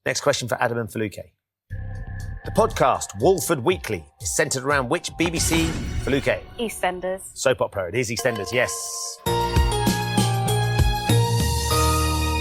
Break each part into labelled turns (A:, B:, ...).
A: Next question for Adam and Feluke. The podcast Walford Weekly is centred around which BBC, Feluke?
B: EastEnders.
A: Soap opera. It is EastEnders, yes.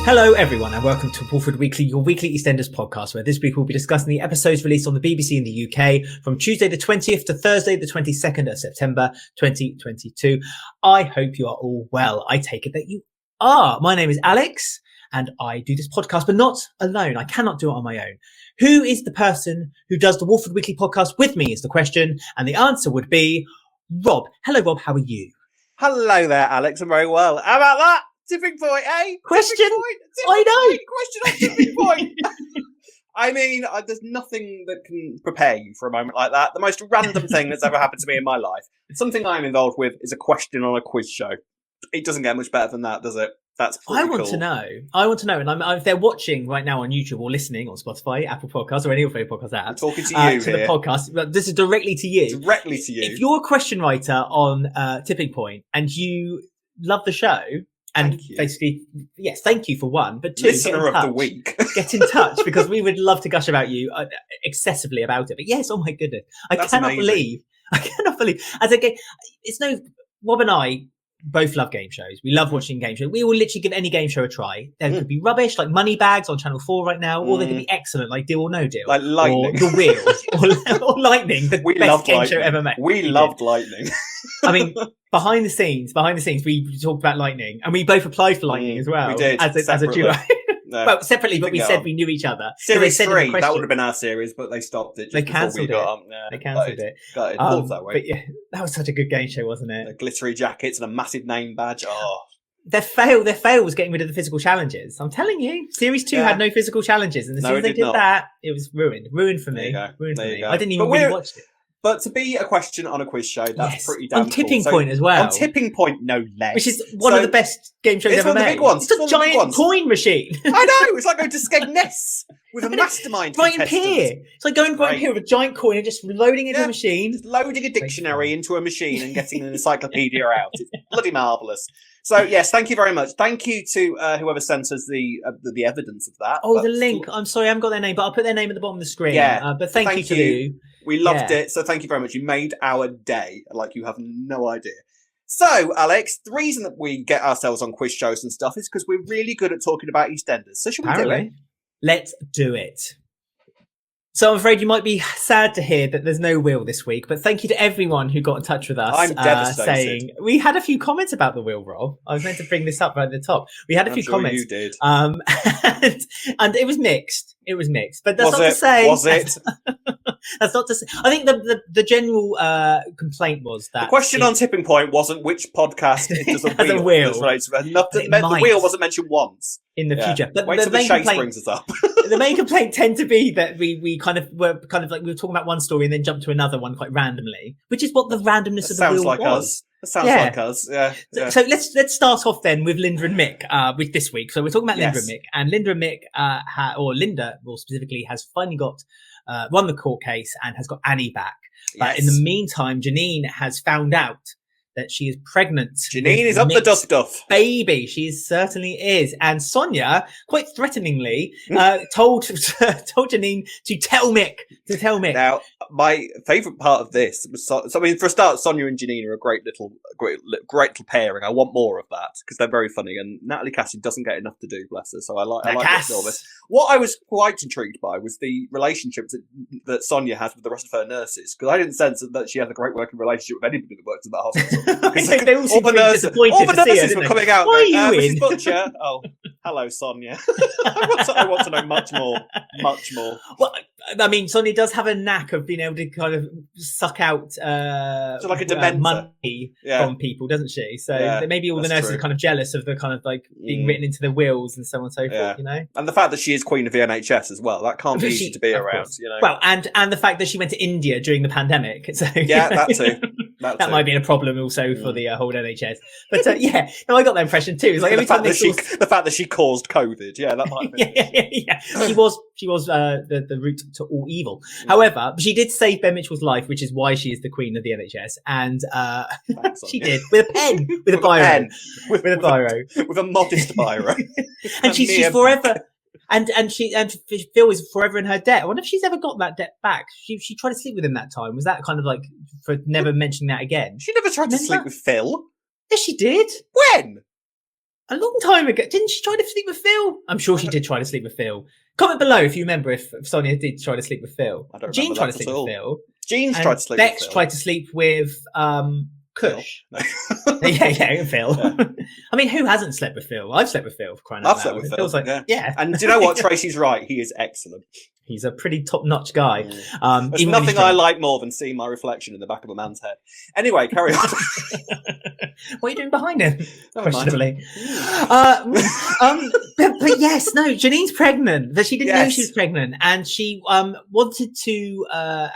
C: Hello everyone and welcome to Walford Weekly, your weekly EastEnders podcast, where this week we'll be discussing the episodes released on the BBC in the UK from Tuesday the 20th to Thursday the 22nd of September 2022. I hope you are all well. I take it that you are. My name is Alex and I do this podcast, but not alone. I cannot do it on my own. Who is the person who does the Walford Weekly podcast with me is the question, and the answer would be Rob. Hello Rob, how are you?
D: Hello there, Alex. I'm very well. How about that? Tipping point, eh?
C: Question?
D: Tipping point.
C: I know.
D: Point. Question on tipping point. I mean, there's nothing that can prepare you for a moment like that. The most random thing that's ever happened to me in my life. Something I'm involved with is a question on a quiz show. It doesn't get much better than that, does it? That's pretty cool. I want to know. And if they're watching right now on YouTube or listening on Spotify, Apple Podcasts, or any of your podcast apps. I'm talking to you
C: to
D: here.
C: the podcast. But this is directly to you.
D: Directly to you.
C: If you're a question writer on Tipping Point and you love the show, and basically, yes, thank you for one, but two,
D: listener of the week.
C: Get in touch because we would love to gush about you excessively about it. But yes, oh my goodness, I cannot believe. As again, it's no. Rob and I both love game shows. We love watching game shows. We will literally give any game show a try. There could be rubbish like Moneybags on Channel 4 right now, or they could be excellent like Deal or No Deal,
D: like Lightning,
C: or The Wheel, or Lightning, the best game show ever made.
D: We loved Lightning.
C: I mean, behind the scenes, we talked about Lightning, and we both applied for Lightning as well.
D: We did
C: as a duo.
D: No,
C: well, separately, but we said we knew each other.
D: Series 3, that would have been our series, but they stopped it.
C: They cancelled it. They cancelled it.
D: Got it. That way.
C: But yeah, that was such a good game show, wasn't it?
D: The glittery jackets and a massive name badge. Oh.
C: Their fail was getting rid of the physical challenges. I'm telling you, Series 2 had no physical challenges, and as soon as they did that, it was ruined. Ruined for me. Ruined for me. I didn't even really watch it.
D: But to be a question on a quiz show, that's pretty damn cool.
C: On Tipping Point as well.
D: On Tipping Point, no less.
C: Which is one of the best game shows ever made.
D: It's one of the big ones.
C: It's a giant coin machine.
D: I know. It's like going to Skegness with a mastermind
C: Brighton Pier. It's like going to Brighton Pier with a giant coin and just loading it into a machine.
D: Just loading a dictionary into a machine and getting an encyclopedia out. It's bloody marvellous. So, yes, thank you very much. Thank you to whoever sent us the evidence of that.
C: Oh, the link. I'm sorry, I haven't got their name, but I'll put their name at the bottom of the screen.
D: Yeah.
C: But thank you to you.
D: We loved it. So thank you very much. You made our day. Like you have no idea. So, Alex, the reason that we get ourselves on quiz shows and stuff is because we're really good at talking about EastEnders. So should we do it?
C: Let's do it. So I'm afraid you might be sad to hear that there's no Will this week, but thank you to everyone who got in touch with us.
D: I'm devastated.
C: Saying we had a few comments about the Will roll. I was meant to bring this up right at the top. We had a few comments.
D: You did.
C: And it was mixed. It was mixed, but that's not to say.
D: Was it?
C: That's not to say. I think the general complaint was that
D: the question on Tipping Point wasn't which podcast it does a wheel. The wheel wasn't mentioned once
C: in the future. But
D: wait till the chase brings us up.
C: The main complaint tend to be that we were talking about one story and then jumped to another one quite randomly, which is what the randomness of the wheel was.
D: That sounds like us. Yeah.
C: So let's start off then with Linda and Mick with this week. So we're talking about Linda and Mick, and Linda and Mick, or Linda more specifically, has finally won the court case and has got Annie back. But in the meantime, Janine has found out that she is pregnant.
D: Janine is up the duff.
C: Baby, she certainly is. And Sonia, quite threateningly, told Janine to tell Mick.
D: Now, my favourite part of this was, for a start, Sonia and Janine are a great little pairing. I want more of that because they're very funny. And Natalie Cassidy doesn't get enough to do, bless her. So I like all this. What I was quite intrigued by was the relationship that Sonia has with the rest of her nurses, because I didn't sense that she had a great working relationship with anybody that worked in that hospital.
C: They all seem disappointed
D: all the nurses
C: were
D: coming out.
C: Why are you in?
D: Mrs. Butcher. Oh, hello, Sonia. I want to know much more.
C: Well, I mean, Sonia does have a knack of being able to kind of suck out
D: so like a dementor.
C: Money from people, doesn't she? So maybe all the nurses are kind of jealous of the kind of like being written into their wills and so on and so forth, you know? And
D: the fact that she is queen of the NHS as well, that can't be easy to be around, you know?
C: Well, and the fact that she went to India during the pandemic. So,
D: that too.
C: That might be a problem also for the whole NHS. But I got that impression too. It's like every time
D: the fact that she caused COVID, that might have been.
C: Yeah. She was the root to all evil. However, she did save Ben Mitchell's life, which is why she is the queen of the NHS. And she did with a pen, with a biro, with a biro,
D: with a modest biro,
C: and she's forever. And Phil is forever in her debt. I wonder if she's ever got that debt back. She tried to sleep with him that time. Was that kind of like for never mentioning that again?
D: She never tried to sleep with Phil.
C: Yes, she did.
D: When?
C: A long time ago. Didn't she try to sleep with Phil? I'm sure she did try to sleep with Phil. Comment below if you remember if Sonia did try to sleep with Phil.
D: I don't
C: Jean
D: remember
C: tried
D: that
C: to sleep
D: at all.
C: with Phil.
D: Jean's
C: And
D: tried to sleep
C: Bex
D: with Phil.
C: tried to sleep with Kush.
D: No.
C: yeah, Phil.
D: Yeah.
C: I mean, who hasn't slept with Phil? I've slept with Phil for crying out loud.
D: I've slept with
C: It
D: Phil.
C: feels like, yeah.
D: And do you know what? Tracy's right. He is excellent.
C: He's a pretty top-notch guy.
D: There's
C: Even when he's
D: nothing I
C: drunk.
D: like more than seeing my reflection in the back of a man's head. Anyway, carry on.
C: What are you doing behind him?
D: Never mind.
C: Questionably. But yes, no, Janine's pregnant. But she didn't know she was pregnant, and she wanted to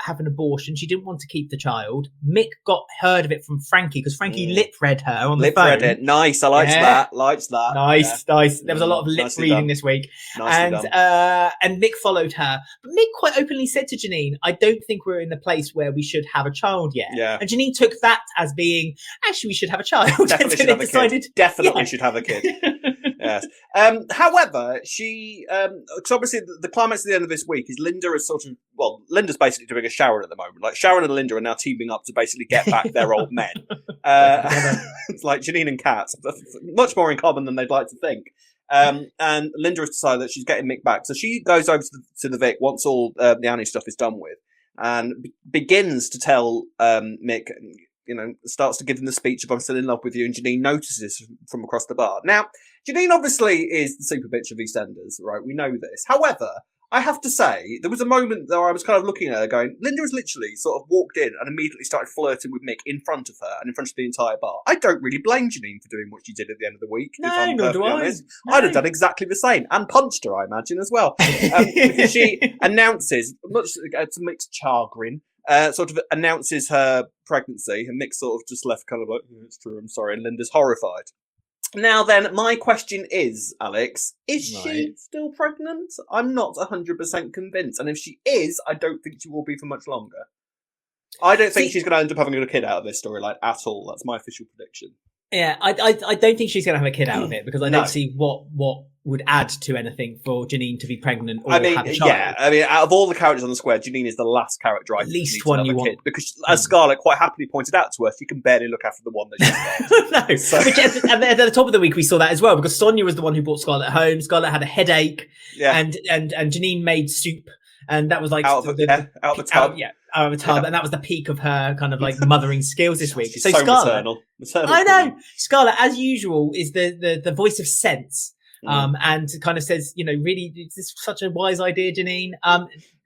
C: have an abortion. She didn't want to keep the child. Mick got heard of it from Frankie because Frankie lip read her on the phone.
D: Lip read it. Nice. I liked that. Liked that.
C: Nice. There was a lot of lip
D: Nicely
C: reading
D: done.
C: this week.
D: Nicely done.
C: And Mick followed her. But Mick quite openly said to Janine, I don't think we're in the place where we should have a child yet.
D: Yeah.
C: And Janine took that as being, actually, we should have a child.
D: Definitely should have a kid. Definitely should have a kid. Yes. However, she, because obviously the climax at the end of this week is Linda is Linda's basically doing a Sharon at the moment. Like Sharon and Linda are now teaming up to basically get back their old men. It's like Janine and Kat, much more in common than they'd like to think. And Linda has decided that she's getting Mick back. So she goes over to the Vic once all the Annie stuff is done with and begins to tell Mick, starts to give him the speech of I'm still in love with you. And Janine notices from across the bar. Now, Janine obviously is the super bitch of EastEnders, right? We know this. However, I have to say, there was a moment where I was kind of looking at her going, Linda has literally sort of walked in and immediately started flirting with Mick in front of her and in front of the entire bar. I don't really blame Janine for doing what she did at the end of the week.
C: No,
D: if I'm
C: nor do
D: perfectly
C: I.
D: honest.
C: No.
D: I'd have done exactly the same and punched her, I imagine, as well. Because she announces, much to Mick's chagrin, sort of announces her pregnancy, and Mick sort of just left kind of like, it's true, I'm sorry, and Linda's horrified. Now then, my question is, Alex, is she still pregnant? I'm not 100% convinced, and if she is, I don't think she will be for much longer. I don't think she's going to end up having a kid out of this storyline at all. That's my official prediction.
C: Yeah, I don't think she's going to have a kid out of it because I don't see what would add to anything for Janine to be pregnant or have a child.
D: Yeah, I mean, out of all the characters on the square, Janine is the last character I think
C: least
D: needs
C: one
D: to have
C: you
D: a
C: want.
D: kid because, as Scarlet quite happily pointed out to us, she can barely look after the one that she's got.
C: No,
D: So-
C: which at the top of the week we saw that as well because Sonia was the one who brought Scarlet home. Scarlet had a headache, and Janine made soup, and that was like
D: out of the tub.
C: out of a tub, and that was the peak of her kind of like mothering skills this week.
D: She's
C: So
D: so
C: Scarlet,
D: maternal.
C: I know Scarlet, as usual, is the voice of sense. And kind of says, really, is this such a wise idea, Janine?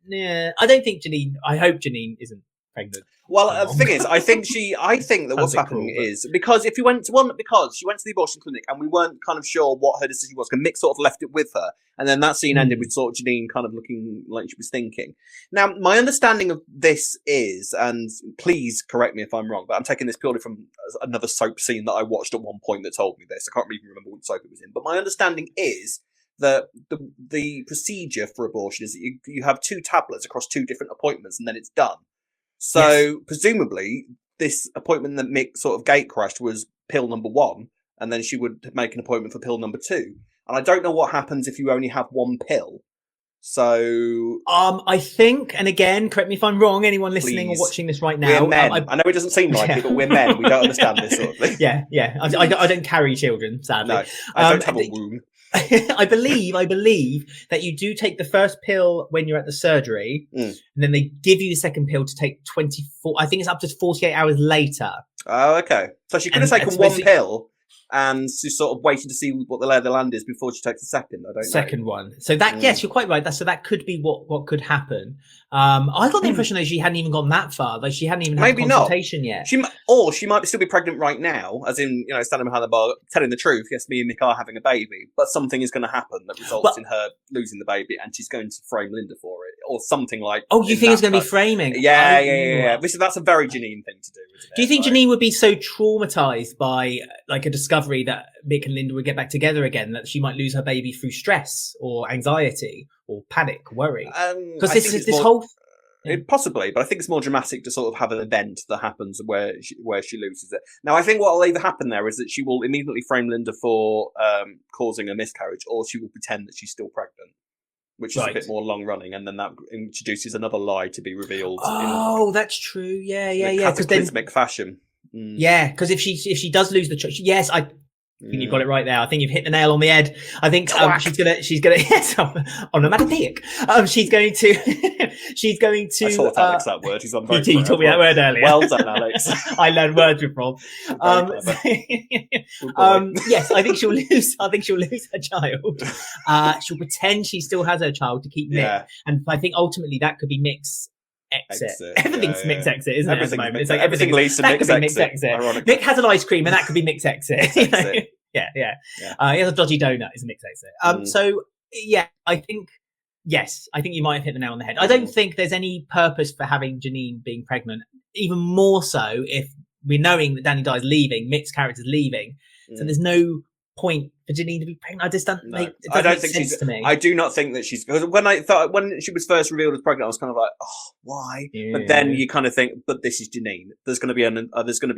C: Yeah, I don't think Janine. I hope Janine isn't pregnant.
D: Well, the thing is, I think that what's happening is because if you went to because she went to the abortion clinic and we weren't kind of sure what her decision was, because Mick sort of left it with her, and then that scene ended with sort of Janine kind of looking like she was thinking. Now, my understanding of this is, and please correct me if I'm wrong, but I'm taking this purely from another soap scene that I watched at one point that told me this. I can't even remember what soap it was in, but my understanding is that the procedure for abortion is that you have 2 tablets across 2 different appointments, and then it's done. So presumably this appointment that Mick sort of gate crashed was pill number 1, and then she would make an appointment for pill number 2. And I don't know what happens if you only have 1 pill. So
C: I think, and again, correct me if I'm wrong, anyone listening or watching this right now.
D: We're men. I know it doesn't seem like it, but we're men. We don't understand this sort of thing.
C: Yeah. I don't carry children, sadly.
D: No, I don't have a womb.
C: I believe that you do take the first pill when you're at the surgery, and then they give you the second pill to take 24. I think it's up to 48 hours later.
D: Oh, okay. So she could have taken 1 pill, and she's sort of waiting to see what the lay of the land is before she takes the second. I don't know.
C: Second one. So that yes, you're quite right. So that could be what could happen. I got the impression that she hadn't even gone that far. Like she hadn't even had a consultation yet.
D: She might still be pregnant right now, as in standing behind the bar, telling the truth. Yes, me and Mick are having a baby, but something is going to happen that results in her losing the baby, and she's going to frame Linda for it, or something like.
C: Oh, you think it's going to be framing?
D: Yeah. That's a very Janine thing to do. Isn't it?
C: Do you think Janine would be so traumatized by like a discovery that Mick and Linda would get back together again that she might lose her baby through stress or anxiety or panic, worry? Because this whole
D: Possibly, but I think it's more dramatic to sort of have an event that happens where she loses it. Now, I think what will either happen there is that she will immediately frame Linda for causing a miscarriage, or she will pretend that she's still pregnant, which is a bit more long running, and then that introduces another lie to be revealed.
C: Oh, that's true. Yeah.
D: Cataclysmic fashion.
C: Yeah, because if she does lose the choice, yes, I think you've got it right there. I think you've hit the nail on the head. I think she's gonna yes, onomatopoeic. She's going to.
D: I taught Alex that word. He's on.
C: You taught me that word earlier.
D: Well done, Alex.
C: I learned words with Rob. Yes, I think she'll lose. I think she'll lose her child. She'll pretend she still has her child to keep Mick, and I think ultimately that could be Mick's exit. Everything's Mick's exit, isn't it? At the moment, it's like everything leads to Mick's exit. Mick has an ice cream, and that could be Mick's exit. Yeah. He has a dodgy donut. Is Mick's exit. So yeah, I think you might have hit the nail on the head. I don't think there's any purpose for having Janine being pregnant. Even more so if we're knowing that Danny Dye's leaving, Mick's character's leaving, so there's no point for Janine to be pregnant. I just don't make it doesn't make sense to me.
D: I do not think that she's, because when she was first revealed as pregnant, I was kind of like, oh, why? Yeah. But then you kind of think, but this is Janine. There's going to be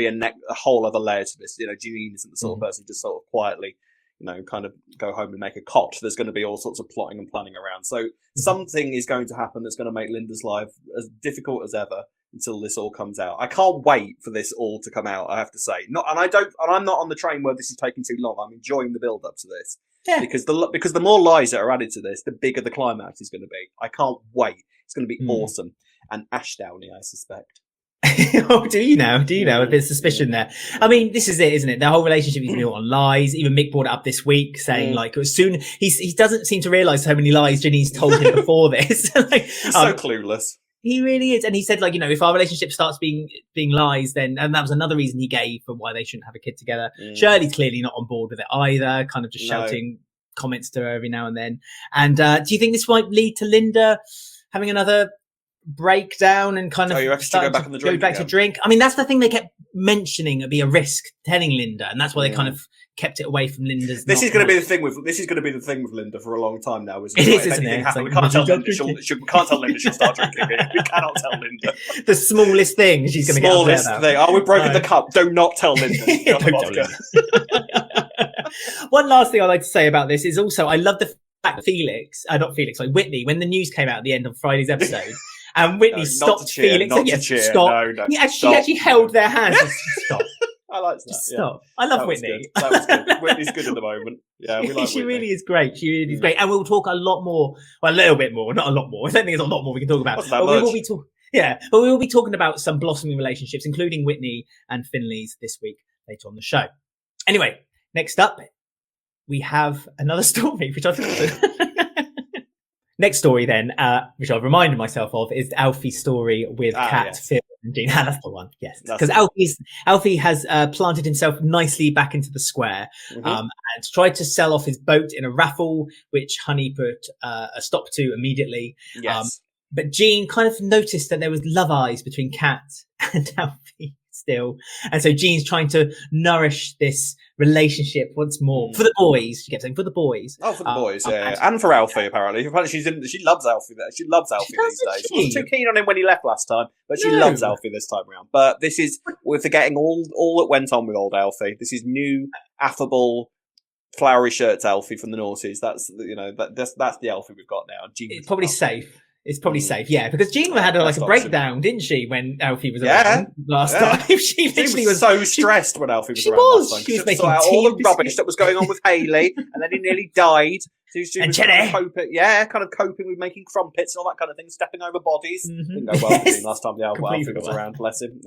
D: a whole other layer to this. Janine isn't the sort of person just sort of quietly, kind of go home and make a cot. There's going to be all sorts of plotting and planning around. So something is going to happen that's going to make Linda's life as difficult as ever until this all comes out. I can't wait for this all to come out, I have to say. I'm not on the train where this is taking too long. I'm enjoying the build up to this. Yeah. Because the more lies that are added to this, the bigger the climax is going to be. I can't wait. It's going to be awesome. And Ashdowny, I suspect.
C: Oh, do you know? A bit of suspicion there. I mean, this is it, isn't it? The whole relationship is built on lies. Even Mick brought it up this week, saying as soon he doesn't seem to realise how many lies Janine's told him before this.
D: He's so clueless.
C: He really is. And he said, if our relationship starts being lies, then, and that was another reason he gave for why they shouldn't have a kid together. Shirley's clearly not on board with it either, kind of just shouting comments to her every now and then. And do you think this might lead to Linda having another breakdown and kind of
D: go back
C: to drink? I mean, that's the thing they kept mentioning. It'd be a risk telling Linda, and that's why they kind of kept it away from Linda's.
D: This is going to be the thing with Linda for a long time now, isn't it?
C: Isn't it?
D: We can't tell Linda she'll start drinking. We cannot tell Linda
C: the smallest thing she's going to get. Smallest thing.
D: Oh, we've broken the cup. Do not tell Linda.
C: Don't tell Linda. One last thing I'd like to say about this is also I love the fact Whitney, when the news came out at the end of Friday's episode. And Whitney stopped Felix. Stop. No, she actually held their hands. Stop.
D: I like that.
C: Just stop. I love Whitney.
D: That was good. Whitney's good at the moment. Yeah, we like
C: She
D: Whitney.
C: really is great. She really is great. And we'll talk a lot more. Well, a little bit more, not a lot more. I don't think there's a lot more we can talk about.
D: But we
C: will be talking about some blossoming relationships, including Whitney and Finley's this week later on the show. Anyway, next up, we have another story, which I think next story then, which I've reminded myself of, is Alfie's story with Kat, Phil, and Jean. That's the one, yes. Because Alfie has planted himself nicely back into the square and tried to sell off his boat in a raffle, which Honey put a stop to immediately.
D: Yes.
C: But Jean kind of noticed that there was love eyes between Kat and Alfie still. And so Jean's trying to nourish this relationship once more for the boys. She kept saying for the boys.
D: Oh, for the boys, yeah. And for Alfie, apparently. Apparently she loves Alfie. She loves Alfie these days. She wasn't too keen on him when he left last time, but she loves Alfie this time around. But we're forgetting all that went on with old Alfie. This is new, affable, flowery shirts Alfie from the noughties. That's the Alfie we've got now.
C: It's probably safe. It's probably safe, yeah, because Jean had a breakdown, didn't she, when Alfie was around last time? She was
D: so stressed when Alfie was around last time.
C: She was making
D: all the rubbish that was going on with Hayley, and then he nearly died. So she was kind of coping with making crumpets and all that kind of thing, stepping over bodies. Didn't go well for Jean last time Alfie was around, bless him.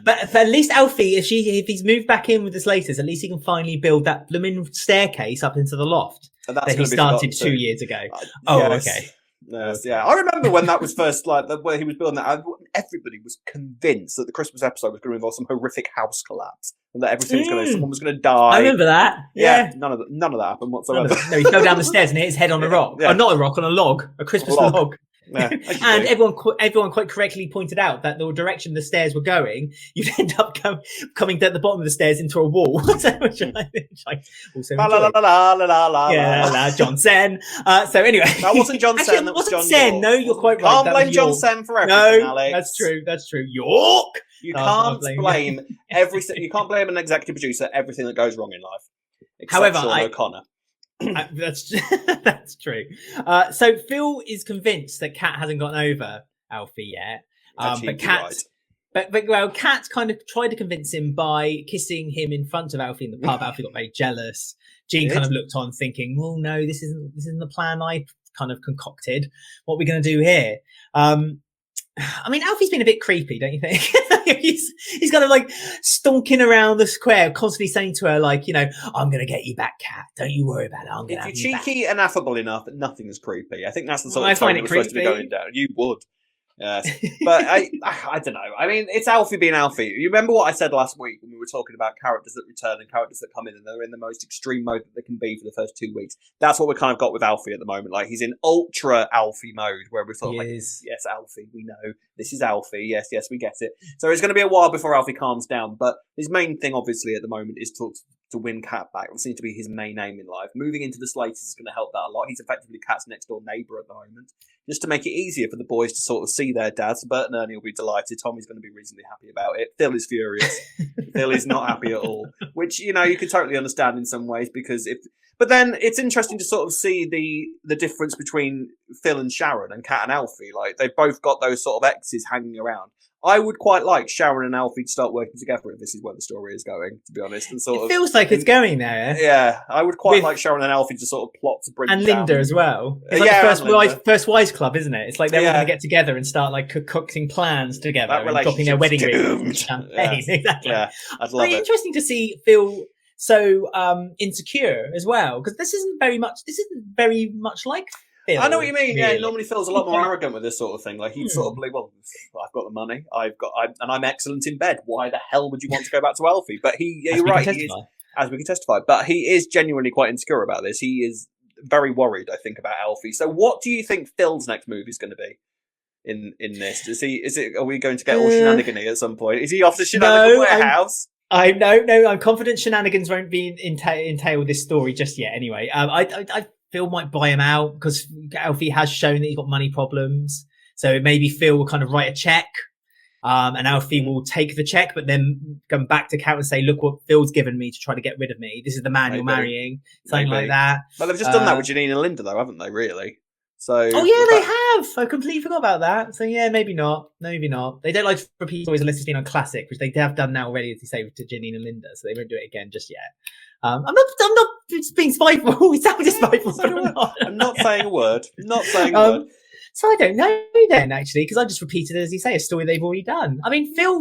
C: But at least Alfie, if he's moved back in with the Slaters, at least he can finally build that blooming staircase up into the loft that he started 2 years ago. Okay.
D: Yes, yeah. I remember when that was first, where he was building that, everybody was convinced that the Christmas episode was going to involve some horrific house collapse and that someone was going to die.
C: I remember that. Yeah.
D: None of that happened whatsoever.
C: No, he fell down the stairs and hit his head on a rock. Yeah. Not a rock, on a log. A Christmas log.
D: Yeah,
C: And everyone quite correctly pointed out that the direction the stairs were going, you'd end up coming at the bottom of the stairs into a wall. which I also
D: La la la
C: enjoyed.
D: la la la la.
C: Yeah, John Sen. So anyway,
D: That wasn't John
C: Actually,
D: Sen. That was
C: wasn't
D: John
C: Sen.
D: York.
C: No, you're quite right.
D: Can't
C: That
D: blame
C: was
D: John
C: York.
D: Sen for everything,
C: No,
D: Alex.
C: that's true. York.
D: You
C: No,
D: can't
C: blame
D: blame everything. You can't blame an executive producer everything that goes wrong in life. Except
C: However,
D: Sean O'Connor.
C: That's true. So Phil is convinced that Kat hasn't gotten over Alfie yet. But Kat,
D: right.
C: Kat kind of tried to convince him by kissing him in front of Alfie in the pub. Alfie got very jealous. Jean kind of looked on, thinking, "Well, no, this isn't the plan I kind of concocted. What are we going to do here?" I mean, Alfie's been a bit creepy, don't you think? he's kind of like stonking around the square, constantly saying to her, like, you know, I'm going to get you back, Kat. Don't you worry about it. I'm going to have you back.
D: If you're cheeky and affable enough, nothing is creepy. I think that's the sort of
C: tone
D: tone that we're supposed to be going down. You would. Yes. But I don't know. I mean, it's Alfie being Alfie. You remember what I said last week when we were talking about characters that return and characters that come in and they're in the most extreme mode that they can be for the first 2 weeks? That's what we kind of got with Alfie at the moment. Like, he's in ultra Alfie mode where we're sort of like, yes, Alfie, we know. This is Alfie. Yes, we get it. So it's going to be a while before Alfie calms down. But his main thing, obviously, at the moment is to win Kat back. It seems to be his main aim in life. Moving into the Slaters is going to help that a lot. He's effectively Kat's next door neighbour at the moment. Just to make it easier for the boys to sort of see their dads. Bert and Ernie will be delighted. Tommy's going to be reasonably happy about it. Phil is furious. Phil is not happy at all. Which, you know, you can totally understand in some ways because but then it's interesting to sort of see the difference between Phil and Sharon and Kat and Alfie. Like, they've both got those sort of exes hanging around. I would quite like Sharon and Alfie to start working together if this is where the story is going, to be honest. And
C: it feels like it's going there.
D: Yeah, I would quite like Sharon and Alfie to sort of plot to bring
C: and
D: down.
C: Linda as well. It's like the first Wives Club, isn't it? It's like they're all going to get together and start like concocting plans together and dropping their wedding ring champagne. Yeah. Exactly. Yeah, I'd love it. Interesting to see Phil so insecure as well, because this isn't very much like Phil.
D: I know what you mean.
C: Really.
D: Yeah, normally Phil's a lot more arrogant with this sort of thing. Like, he'd sort of believe, well, I've got the money, and I'm excellent in bed. Why the hell would you want to go back to Alfie? But you're right, he is, as we can testify. But he is genuinely quite insecure about this. He is very worried, I think, about Alfie. So, what do you think Phil's next move is going to be in this? Are we going to get all shenanigans at some point? Is he off the shenanigan warehouse?
C: I'm confident shenanigans won't be entail this story just yet. Anyway, I Phil might buy him out because Alfie has shown that he's got money problems. So maybe Phil will kind of write a check, and Alfie will take the check, but then come back to Kat and say, "Look what Phil's given me to try to get rid of me. This is the man you're marrying." Something like that.
D: Well, they've just done that with Janine and Linda, though, haven't they? Really? So.
C: Oh yeah, they have. I completely forgot about that. So yeah, maybe not. Maybe not. They don't like to repeat stories unless it's been on classic, which they have done now already, as you say, to Janine and Linda. So they won't do it again just yet. I'm not being spiteful. It sounded spiteful.
D: I'm not saying a word. Not saying a word.
C: So I don't know then, actually, because I just repeated, as you say, a story they've already done. I mean, I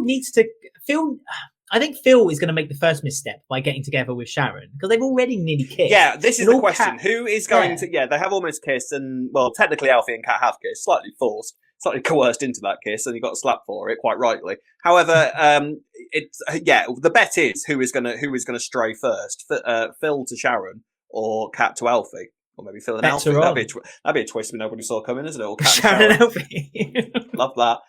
C: think Phil is going to make the first misstep by getting together with Sharon because they've already nearly kissed.
D: Yeah, this is the question. Who is going to... Yeah, they have almost kissed and, well, technically Alfie and Kat have kissed, slightly forced, slightly coerced into that kiss, and he got slapped for it, quite rightly. However, the bet is who is going to stray first, Phil to Sharon or Kat to Alfie. Or maybe Phil and Alfie. That'd be a twist we nobody saw coming, isn't it? Or
C: Sharon and Alfie.
D: Love that.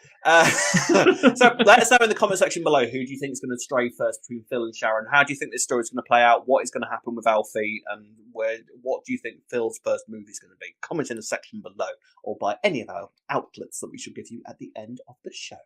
D: So let us know in the comment section below, who do you think is going to stray first between Phil and Sharon? How do you think this story is going to play out? What is going to happen with Alfie? And what do you think Phil's first move is going to be? Comment in the section below, or by any of our outlets that we should give you at the end of the show.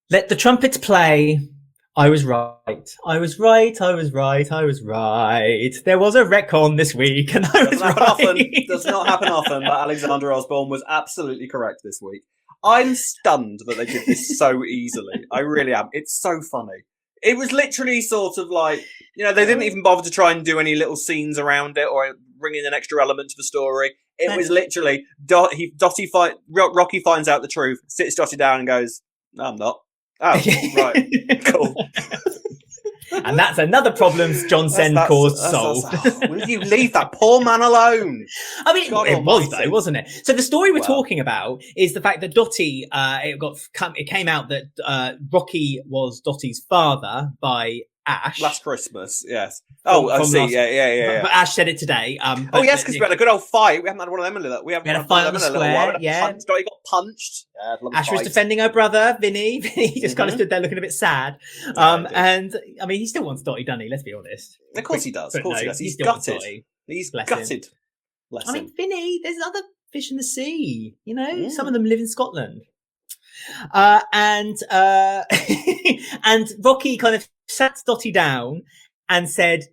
D: Let the trumpets play. I was right. I was right. I was right. I was right. There was a retcon this week, and I was right. Does not happen often, but Alexander Osborne was absolutely correct this week. I'm stunned that they did this so easily. I really am. It's so funny. It was literally sort of like, they didn't even bother to try and do any little scenes around it or bring in an extra element to the story. It was literally Rocky finds out the truth, sits Dotty down, and goes, "No, I'm not." Oh, right. Cool. And that's another problem John Sen caused solved. Will you leave that poor man alone? I mean, it was though, wasn't it? So the story we're talking about is the fact that Dotty, it came out that Rocky was Dotty's father by
C: Ash.
D: Last Christmas, yes. Oh, I see. Yeah.
C: But Ash said it today.
D: Yes, because we had a good old fight. We haven't had one of them in a little. We
C: had a fight on the square. Yeah,
D: Dotty got punched. Yeah,
C: Ash was defending her brother, Vinny. Vinny just kind of stood there looking a bit sad. And I mean, he still wants Dotty, doesn't he? Let's be honest.
D: Of course he does. Of course he does. He's gutted. He's gutted.
C: I mean, Vinny, there's other fish in the sea. You know, some of them live in Scotland. And Rocky kind of sat Dotty down and said,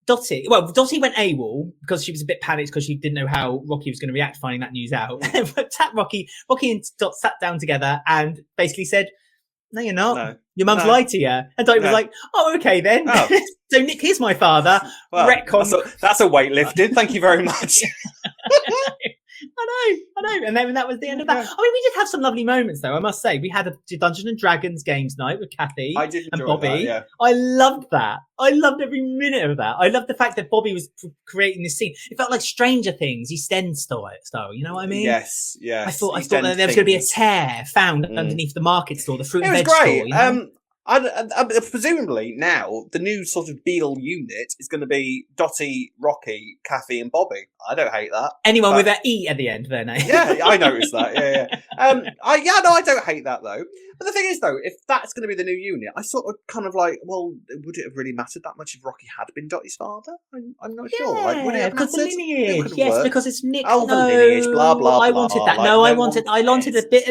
C: Dotty went AWOL because she was a bit panicked because she didn't know how Rocky was going to react finding that news out. But Rocky and Dot sat down together and basically said, no, you're not. No. Your mum's lied to you. And Dotty was like, oh, okay then. Oh. So Nick is my father. Well, retcon.
D: That's a weight lifted. Thank you very much.
C: I know. And then that was the end of that. I mean, we did have some lovely moments, though, I must say. We had a Dungeons and Dragons games night with Kathy and Bobby. That, yeah. I loved that. I loved every minute of that. I loved the fact that Bobby was creating this scene. It felt like Stranger Things, EastEnders style. You know what I mean?
D: Yes.
C: I thought that there was going to be a tear found underneath the market store, the fruit and veg store. You know?
D: Presumably now the new sort of Beale unit is going to be Dotty, Rocky, Kathy, and Bobby. I don't hate that.
C: Anyone with an E at the end of their name.
D: Yeah, I noticed that. Yeah. I don't hate that though. But the thing is, though, if that's going to be the new unit, I sort of kind of like, well, would it have really mattered that much if Rocky had been Dotty's father? I'm not sure. Like, would it have
C: because
D: mattered?
C: the lineage. Yes, worked. Because it's Nick.
D: Oh, the lineage. Blah blah.
C: I wanted that. No, I wanted a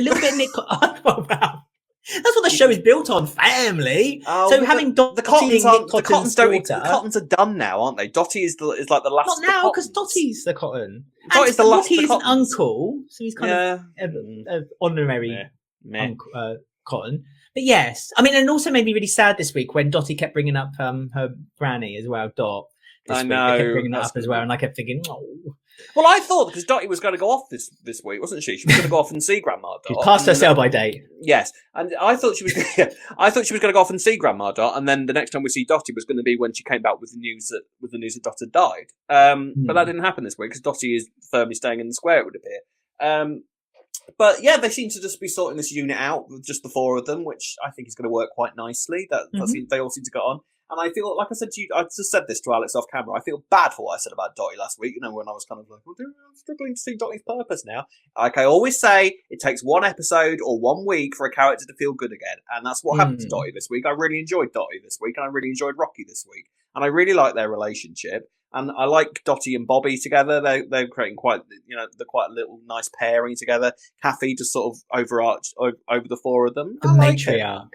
C: little bit Nick. Oh, wow. That's what the show is built on, family. Oh, so having Dotty
D: the Cottons are done now, aren't they? Dotty is like the last.
C: Not now, because Dotty's the Cotton.
D: Dotty's the last.
C: Dotty is an uncle, so he's kind of honorary Cotton. But yes, I mean, and also made me really sad this week when Dotty kept bringing up her granny as well, Dot.
D: I know.
C: They kept bringing that up as well, and I kept thinking, oh.
D: Well, I thought because Dotty was going to go off this week, wasn't she? She was going to go off and see Grandma Dot.
C: She passed her sell-by date.
D: Yes, and I thought she was. I thought she was going to go off and see Grandma Dot, and then the next time we see Dotty was going to be when she came back with the news that Dot had died. But that didn't happen this week because Dotty is firmly staying in the square. It would appear. But yeah, they seem to just be sorting this unit out with just the four of them, which I think is going to work quite nicely. They all seem to get on. And I feel, like I said to you, I just said this to Alex off camera, I feel bad for what I said about Dotty last week, when I was kind of like, I'm struggling to see Dotty's purpose now. Like I always say, it takes one episode or 1 week for a character to feel good again. And that's what happened to Dotty this week. I really enjoyed Dotty this week, and I really enjoyed Rocky this week. And I really like their relationship. And I like Dotty and Bobby together. They're creating quite a little nice pairing together. Kathy just sort of overarched over the four of them.
C: The matriarch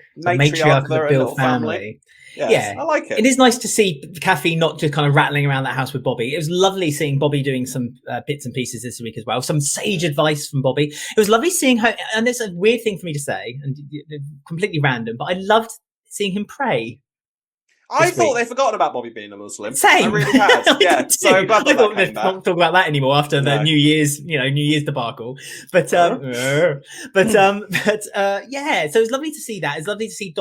C: of the Bill family.
D: Yes, yeah, I like it.
C: It is nice to see Kathy not just kind of rattling around that house with Bobby. It was lovely seeing Bobby doing some bits and pieces this week as well. Some sage advice from Bobby. It was lovely seeing her, and it's a weird thing for me to say, and completely random, but I loved seeing him pray.
D: I thought they'd forgotten about Bobby being a Muslim.
C: Same.
D: I really had. Yeah. So I'm glad
C: I thought they'd not talk about that anymore after the New Year's debacle. But yeah. So it's lovely to see that. It's lovely to see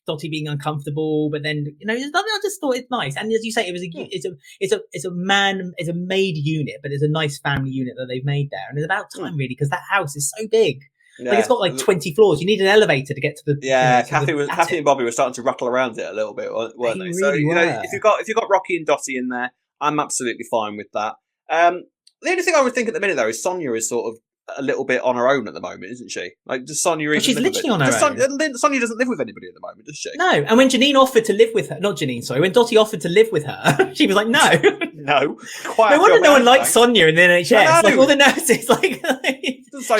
C: Dotty being uncomfortable, but then I just thought it's nice. And as you say, it's a made unit, but it's a nice family unit that they've made there. And it's about time really, because that house is so big. Yeah. Like it's got like 20 floors. You need an elevator to get to the.
D: Yeah, Kathy and Bobby were starting to rattle around it a little bit, weren't they?
C: Really
D: so if you've got Rocky and Dotty in there, I'm absolutely fine with that. The only thing I would think at the minute though is Sonia is sort of a little bit on her own at the moment, isn't she? Like, does Sonia?
C: Well, she's literally on her own.
D: Sonia doesn't live with anybody at the moment, does she?
C: No. And when Janine offered to live with her, not Janine, sorry, when Dotty offered to live with her, she was like, no.
D: No.
C: No wonder no one likes Sonia in the NHS. Like all the nurses,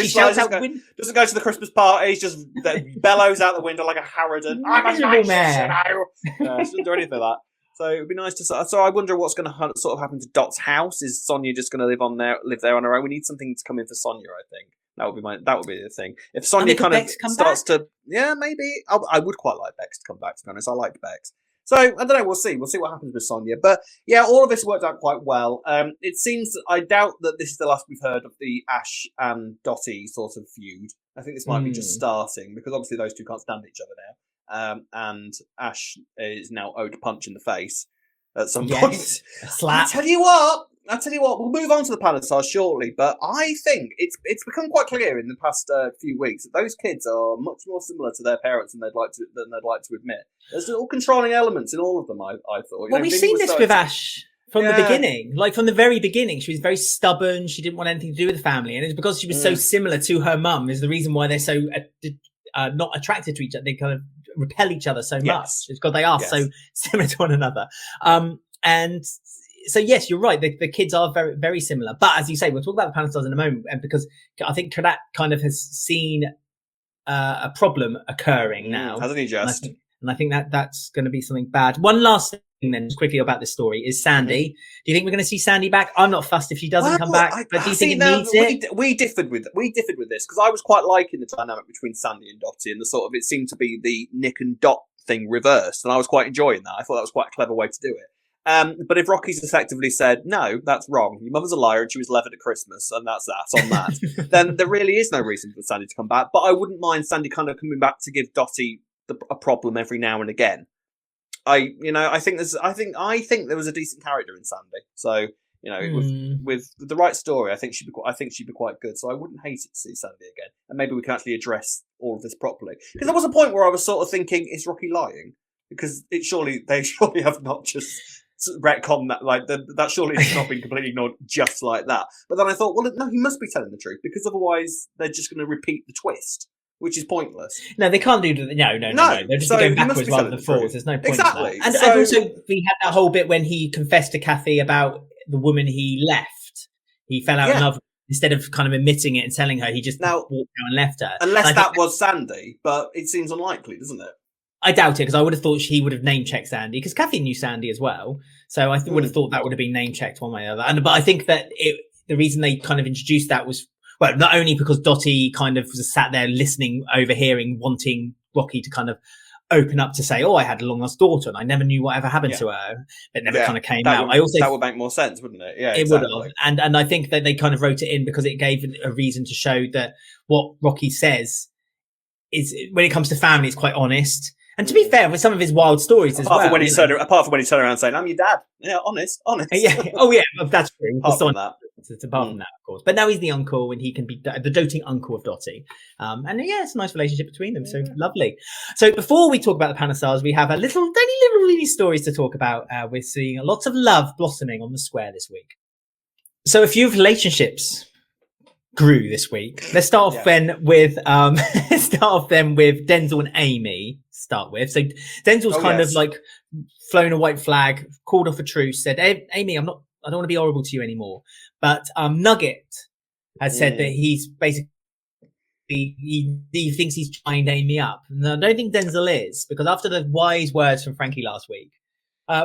C: she shouts out.
D: Doesn't go to the Christmas parties. Just bellows out the window like a harridan. I'm a miserable man. She doesn't do anything like that. So it would be nice to. So I wonder what's going to sort of happen to Dot's house. Is Sonia just going to live there on her own? We need something to come in for Sonia. I think that would be the thing. If Sonia kind of starts to, maybe I would quite like Bex to come back. To be honest, I liked Bex. So I don't know. We'll see. We'll see what happens with Sonia. But yeah, all of this worked out quite well. It seems. I doubt that this is the last we've heard of the Ash and Dotty sort of feud. I think this might be just starting because obviously those two can't stand each other now. And Ash is now owed a punch in the face. at some point.
C: A slap.
D: I tell you what, we'll move on to the Planet Stars shortly, but I think it's become quite clear in the past few weeks that those kids are much more similar to their parents than they'd like to admit. There's little controlling elements in all of them, I thought.
C: Well, we've seen this with Ash from the beginning. Like, from the very beginning, she was very stubborn. She didn't want anything to do with the family. And it's because she was so similar to her mum is the reason why they're so not attracted to each other. They kind of repel each other so much. It's because they are so similar to one another. And so, yes, you're right. The kids are very, very similar. But as you say, we'll talk about the Planet Stars in a moment. And because I think Kheerat kind of has seen a problem occurring now.
D: Hasn't he just?
C: And I think that's going to be something bad. One last thing then, just quickly about this story, is Sandy. Do you think we're going to see Sandy back? I'm not fussed if she doesn't come back. But do you think it needs it?
D: We differed with this because I was quite liking the dynamic between Sandy and Dotty, and the sort of, it seemed to be the Nick and Dot thing reversed, and I was quite enjoying that. I thought that was quite a clever way to do it. But if Rocky's effectively said, no, that's wrong, your mother's a liar and she was 11 at Christmas, and that's on that, then there really is no reason for Sandy to come back. But I wouldn't mind Sandy kind of coming back to give Dotty a problem every now and again. I think there was a decent character in Sandy. So, with the right story, I think she'd be quite good. So I wouldn't hate it to see Sandy again. And maybe we can actually address all of this properly. Because there was a point where I was sort of thinking, is Rocky lying? Because they surely have not just retcon that, like, that surely has not been completely ignored just like that. But then I thought, well, no, he must be telling the truth, because otherwise they're just going to repeat the twist, which is pointless.
C: No, they can't do that. No. They're just going backwards rather than forwards. There's no point.
D: Exactly.
C: And also, we had that whole bit when he confessed to Kathy about the woman he left. He fell out in love. Instead of kind of admitting it and telling her, he just walked out and left her.
D: Unless that was Sandy, but it seems unlikely, doesn't it?
C: I doubt it, because I would have thought he would have name-checked Sandy, because Kathy knew Sandy as well. So I would have thought that would have been name-checked one way or the other. But I think that the reason they kind of introduced that was, well, not only because Dotty kind of was sat there listening, overhearing, wanting Rocky to kind of open up to say, oh, I had a long-lost daughter and I never knew whatever happened to her. It never kind of came out.
D: That would make more sense, wouldn't it? Yeah,
C: it would have. And I think that they kind of wrote it in because it gave a reason to show that what Rocky says is, when it comes to family, it's quite honest. And to be fair, with some of his wild stories
D: apart from when he turned around and saying, I'm your dad. Yeah, honest.
C: Yeah. Oh, yeah, that's true.
D: Apart from that,
C: of course. But now he's the uncle, and he can be the doting uncle of Dotty. And it's a nice relationship between them. So lovely. So before we talk about the Planet Stars, we have a little mini stories to talk about. We're seeing lots of love blossoming on the square this week. So a few relationships grew this week. Let's start off then with Denzel and Amy. Start with. So Denzel's kind of like flown a white flag, called off a truce, said, hey, Amy, I don't want to be horrible to you anymore. But Nugget has said that he's basically he thinks he's trying Amy up. And I don't think Denzel is, because after the wise words from Frankie last week,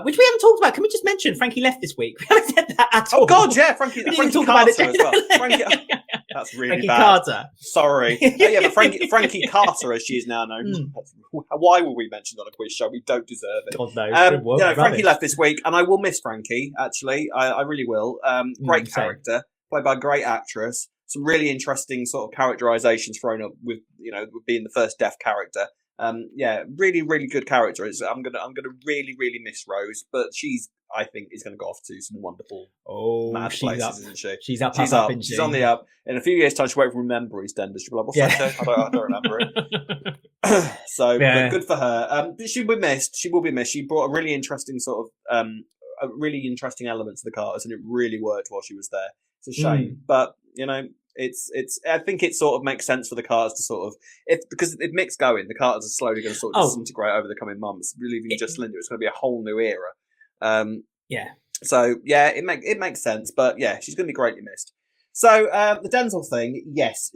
C: which we haven't talked about. Can we just mention Frankie left this week? We haven't said that at all.
D: Oh God, yeah, Frankie
C: talk
D: Carter
C: about it
D: as well. Frankie, that's really
C: Frankie
D: bad.
C: Carter.
D: Sorry. But Frankie Carter, as she is now known. Why will we mention on a quiz show? We don't deserve it.
C: God knows.
D: Frankie left this week, and I will miss Frankie. Actually, I really will. Great character, played by a great actress. Some really interesting sort of characterizations thrown up with being the first deaf character. Really, really good character. I'm gonna really, really miss Rose, but I think is gonna go off to some wonderful mad places, isn't she?
C: She's up, isn't she?
D: She's on the up. In a few years' time, she won't remember EastEnders. She'll be like, what's that? I don't remember it. But good for her. But she will be missed. She will be missed. She brought a really interesting sort of a really interesting element to the Carters, and it really worked while she was there. It's a shame, but it's. I think it sort of makes sense for the Carters to sort of, because if Mick's going, the Carters are slowly going to sort of disintegrate over the coming months. Leaving just Linda, it's going to be a whole new era. So it makes sense, but she's going to be greatly missed. So the Denzel thing, yes,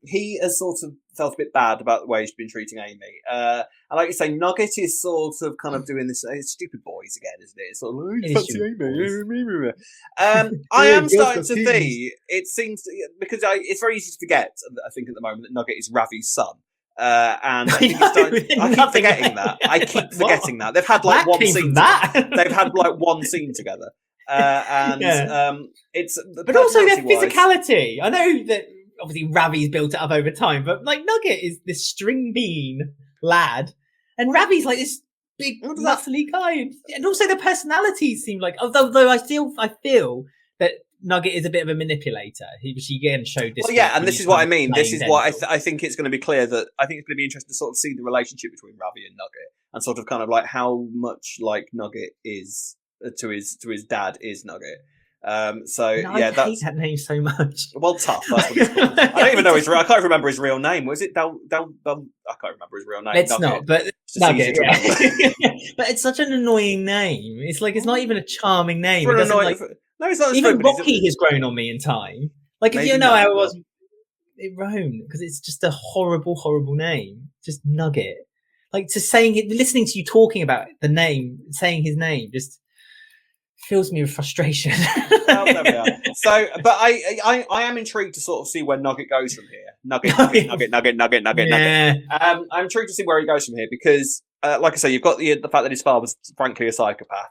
D: he has sort of felt a bit bad about the way he's been treating Amy. And like you say, Nugget is sort of kind of doing this stupid boys again, isn't it? It's sort of I am starting to think it seems because it's very easy to forget. I think at the moment that Nugget is Ravi's son. And I keep forgetting that. I keep forgetting that. They've had like one scene. They've had like one scene together. It's
C: but also their physicality. I know that obviously Ravi's built it up over time, but like Nugget is this string bean lad, and Ravi's like this big muscly guy, and also the personalities seem like. Although I feel that Nugget is a bit of a manipulator. She again showed this.
D: Well, yeah, and this is what I mean. This is what I think it's going to be clear that I think it's going to be interesting to sort of see the relationship between Ravi and Nugget, and sort of kind of like how much like Nugget is to his dad is Nugget.
C: I hate that name so much.
D: Well, Tough. That's what it's called. I don't even know I can't remember his real name. Was it Del? I can't remember his real name.
C: It's
D: Nugget.
C: not, but Nugget. Yeah. But it's such an annoying name. It's like it's not even a charming name.
D: No, it's not.
C: Even Rocky has grown on me in time. Like if you know how it was, it won't because it's just a horrible, horrible name. Just Nugget. Like listening to you talking about the name, saying his name, just fills me with frustration.
D: Well, there we are. So, but I am intrigued to sort of see where Nugget goes from here. Nugget. I'm intrigued to see where he goes from here because, like I say, you've got the fact that his father was frankly a psychopath.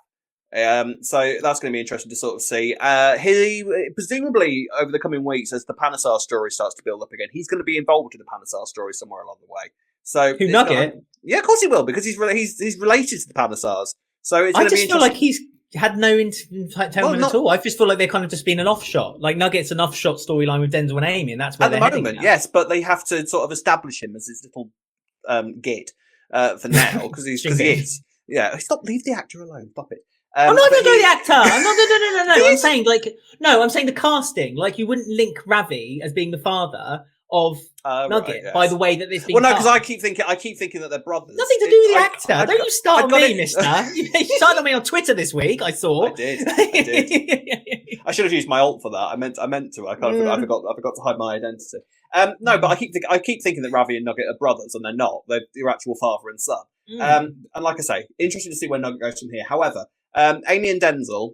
D: So that's going to be interesting to sort of see. He presumably over the coming weeks, as the Panasar story starts to build up again, he's going to be involved in the Panasar story somewhere along the way. So
C: who Nugget?
D: Yeah, of course he will because he's related to the Panasars. So it's
C: I
D: going to be
C: just feel like he's had no entanglement at all. I just feel like they're kind of just been an offshot. Like Nugget's an offshot storyline with Denzel and Amy, and that's where they're heading now.
D: Yes, but they have to sort of establish him as his little git for now because he is. Yeah, leave the actor alone. Stop it.
C: I'm not going to go the actor. I'm not. No. I'm saying I'm saying the casting. Like you wouldn't link Ravi as being the father of Nugget
D: right, yes.
C: by the way that this.
D: Well, no, because I keep thinking that they're brothers.
C: Nothing to do with the actor. Don't you start on me, Mister. You started on me on Twitter this week. I saw.
D: I did. I should have used my alt for that. I meant to. I forgot to hide my identity. No, but I keep thinking that Ravi and Nugget are brothers, and they're not. They're your actual father and son. And like I say, interesting to see where Nugget goes from here. However, Amy and Denzel.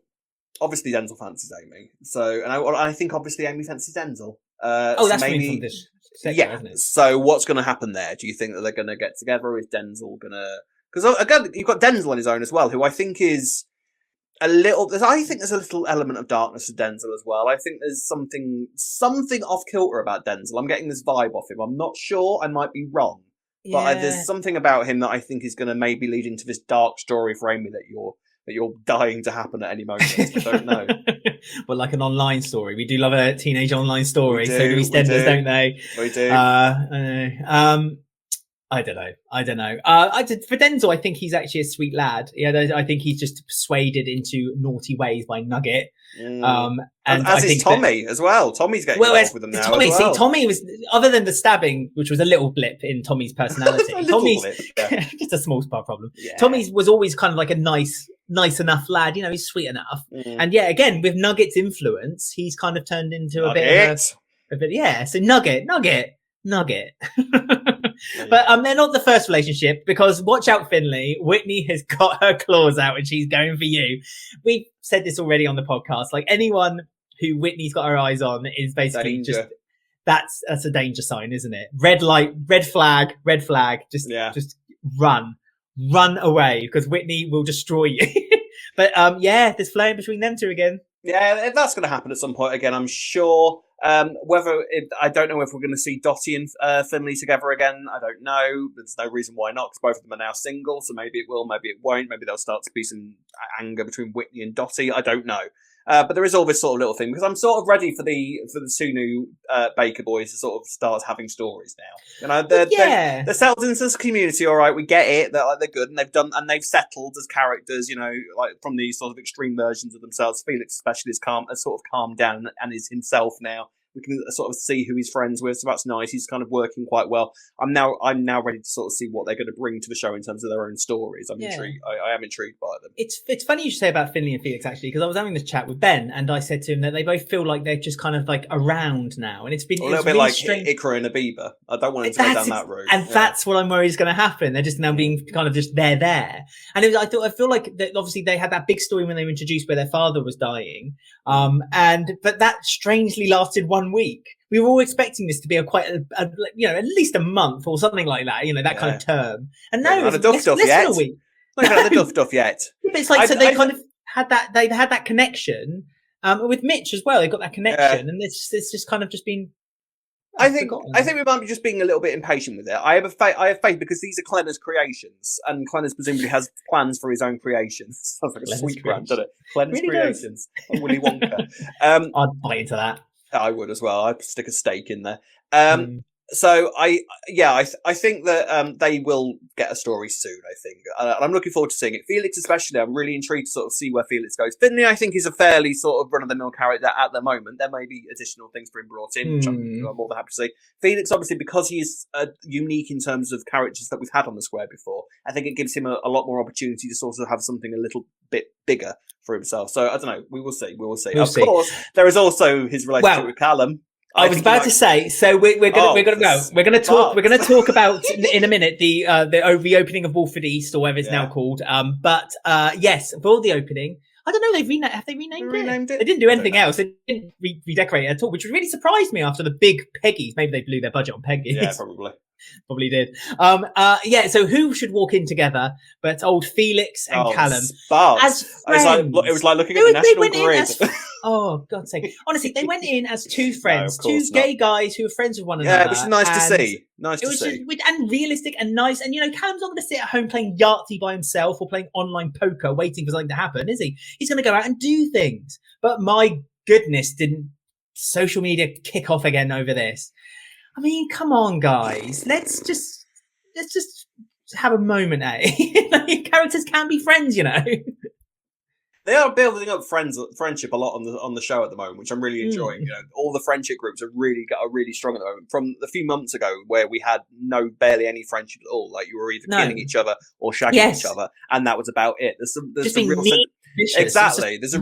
D: Obviously, Denzel fancies Amy. So, and I think obviously Amy fancies Denzel.
C: That's maybe from this sector, isn't it?
D: So what's going to happen there? Do you think that they're going to get together? Is Denzel going to? Because again, you've got Denzel on his own as well, who I think is a little. I think there's a little element of darkness to Denzel as well. I think there's something off kilter about Denzel. I'm getting this vibe off him. I'm not sure. I might be wrong, but there's something about him that I think is going to maybe lead into this dark story for Amy that you're dying to happen at any moment. I don't know.
C: Well, like an online story. We do love a teenage online story. So do EastEnders, don't they?
D: We do.
C: I don't know. For Denzel, I think he's actually a sweet lad. Yeah, I think he's just persuaded into naughty ways by Nugget.
D: And as is Tommy as well. Tommy's getting involved with them now.
C: Tommy,
D: as well.
C: See, Tommy was, other than the stabbing, which was a little blip in Tommy's personality. Tommy's just a small spot problem. Yeah. Tommy's was always kind of like a nice enough lad. He's sweet enough. And yeah, again with Nugget's influence, he's kind of turned into a bit of a So Nugget. But they're not the first relationship because watch out, Finley. Whitney has got her claws out and she's going for you. We've said this already on the podcast. Like anyone who Whitney's got her eyes on is basically just that's a danger sign, isn't it? Red light, red flag. Just run away because Whitney will destroy you. But there's flame between them two again.
D: Yeah, that's going to happen at some point again, I'm sure. I don't know if we're going to see Dotty and Finley together again. I don't know. There's no reason why not, because both of them are now single, so maybe it will, maybe it won't. Maybe there'll start to be some anger between Whitney and Dotty. I don't know. But there is all this sort of little thing, because I'm sort of ready for the two new Baker boys to sort of start having stories now. They're settled into this community, all right. We get it. They're good, and they've settled as characters. Like from these sort of extreme versions of themselves. Felix especially has sort of calmed down and is himself now. We can sort of see who he's friends with, so that's nice. He's kind of working quite well. I'm now ready to sort of see what they're going to bring to the show in terms of their own stories. I'm intrigued. I am intrigued by them.
C: It's funny you should say about Finley and Felix actually, because I was having this chat with Ben and I said to him that they both feel like they're just kind of like around now, and it's been a little bit really like strange.
D: Ikra and Abiba. I don't want him to go down that route,
C: and that's what I'm worried is going to happen. They're just now being kind of just there, and I feel like that obviously they had that big story when they were introduced where their father was dying, but that strangely lasted 1 week. We were all expecting this to be at least a month or something like that, that kind of term. And now it's less than a week.
D: Not even had the duff stuff yet.
C: But it's like, they kind of had that, they had that connection, with Mitch as well. They got that connection and it's just kind of just been
D: I think we might be just being a little bit impatient with it. I have faith because these are Klenner's creations, and Klenner's presumably has plans for his own creations. Sounds like a sweet brand, doesn't it? Klenner's
C: really
D: creations, Willy Wonka.
C: I'd buy into that.
D: I would as well. I'd stick a stake in there. So I think that they will get a story soon. I think, and I'm looking forward to seeing it. Felix, especially, I'm really intrigued to sort of see where Felix goes. Finley, I think, is a fairly sort of run-of-the-mill character at the moment. There may be additional things for him brought in, which I'm more than happy to see. Felix, obviously, because he is unique in terms of characters that we've had on the square before, I think it gives him a lot more opportunity to sort of have something a little bit bigger for himself. So I don't know. We will see. Of course, there is also his relationship with Callum.
C: I was about to say, so we're gonna talk about in a minute the reopening of Walford East, or whatever it's now called. But yes, for the opening, I don't know. Have they renamed it? They didn't do anything else. They didn't redecorate it at all, which really surprised me after the big Peggies. Maybe they blew their budget on Peggies.
D: Yeah, probably.
C: Probably did. So who should walk in together but old Felix and Callum as friends?
D: It was like looking at the National Grid.
C: Oh, God's sake. Honestly, they went in as two friends, two gay guys who are friends with one another.
D: Yeah, which is nice to see.
C: And realistic and nice. And, Callum's not going to sit at home playing Yahtzee by himself or playing online poker waiting for something to happen, is he? He's going to go out and do things. But my goodness, didn't social media kick off again over this? I mean, come on, guys. Let's just have a moment, eh? Characters can be friends,
D: They are building up friendship a lot on the show at the moment, which I'm really enjoying. All the friendship groups are really strong at the moment. From a few months ago, where we had barely any friendship at all, like you were either killing each other or shagging each other, and that was about it. There's some real sense. Exactly. There's a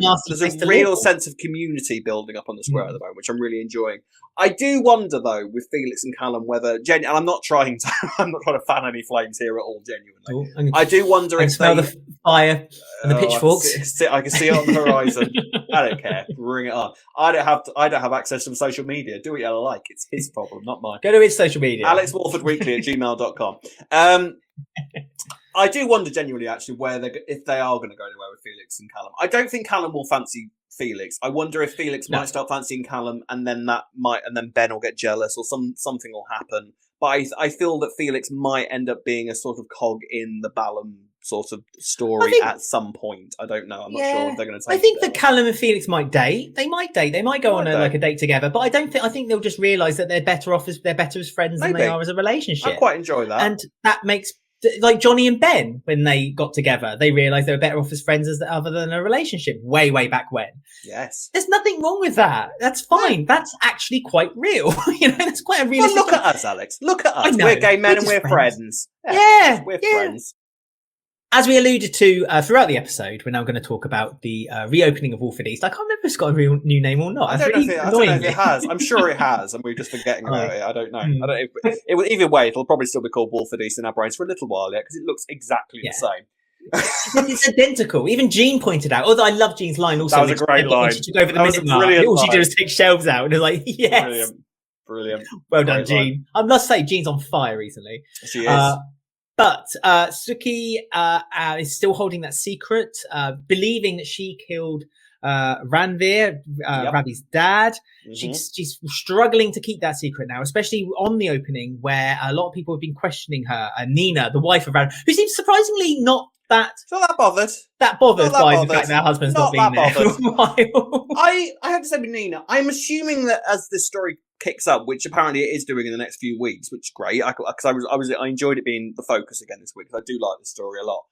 D: real sense of community building up on the square at the moment, which I'm really enjoying. I do wonder though with Felix and Callum whether and I'm not trying to fan any flames here at all. Genuinely, I do wonder if
C: smell the fire and the pitchforks.
D: I can see it on the horizon. I don't care. Bring it on. I don't have access to social media. Do what you like. It's his problem, not mine.
C: Go to his social media.
D: alexwalfordweekly@gmail.com. I do wonder genuinely, actually, if they are going to go anywhere with Felix and Callum. I don't think Callum will fancy Felix. I wonder if Felix might start fancying Callum, and then Ben will get jealous, or something will happen. But I feel that Felix might end up being a sort of cog in the Ballum sort of story at some point. I don't know. I'm not sure if they're going to take.
C: I think that Callum and Felix might date. They might date. They might go on a date together. But I think they'll just realise that they're better as friends than they are as a relationship.
D: I quite enjoy that,
C: and that makes. Like Johnny and Ben, when they got together, they realised they were better off as friends other than a relationship way back when.
D: Yes.
C: There's nothing wrong with that. That's fine. That's actually quite real. That's quite a real.
D: Well, look at us, Alex. Look at us. We're gay men and we're friends. We're friends.
C: As we alluded to throughout the episode, we're now going to talk about the reopening of Walford East. I can't remember if it's got a real new name or not.
D: I don't know if it has. I'm sure it has, and we're just forgetting about it. I don't know. Either way, it'll probably still be called Walford East in our brains for a little while yet, because it looks exactly the same.
C: It's identical. Even Jean pointed out, although I love Jean's line also.
D: That was a great line.
C: She took over the minute mark. All she did was take shelves out, and it was like, yes.
D: Brilliant.
C: Well done, Jean. I must say, Jean's on fire recently.
D: She is.
C: But Suki is still holding that secret, believing that she killed Ranveer, Ravi's dad. Mm-hmm. She's struggling to keep that secret now, especially on the opening where a lot of people have been questioning her. Nina, the wife of Ravi, who seems surprisingly not that bothered by the fact that her husband's not been there for a while.
D: I have to say with Nina, I'm assuming that as this story kicks up, which apparently it is doing in the next few weeks, which is great, because I enjoyed it being the focus again this week, because I do like the story a lot.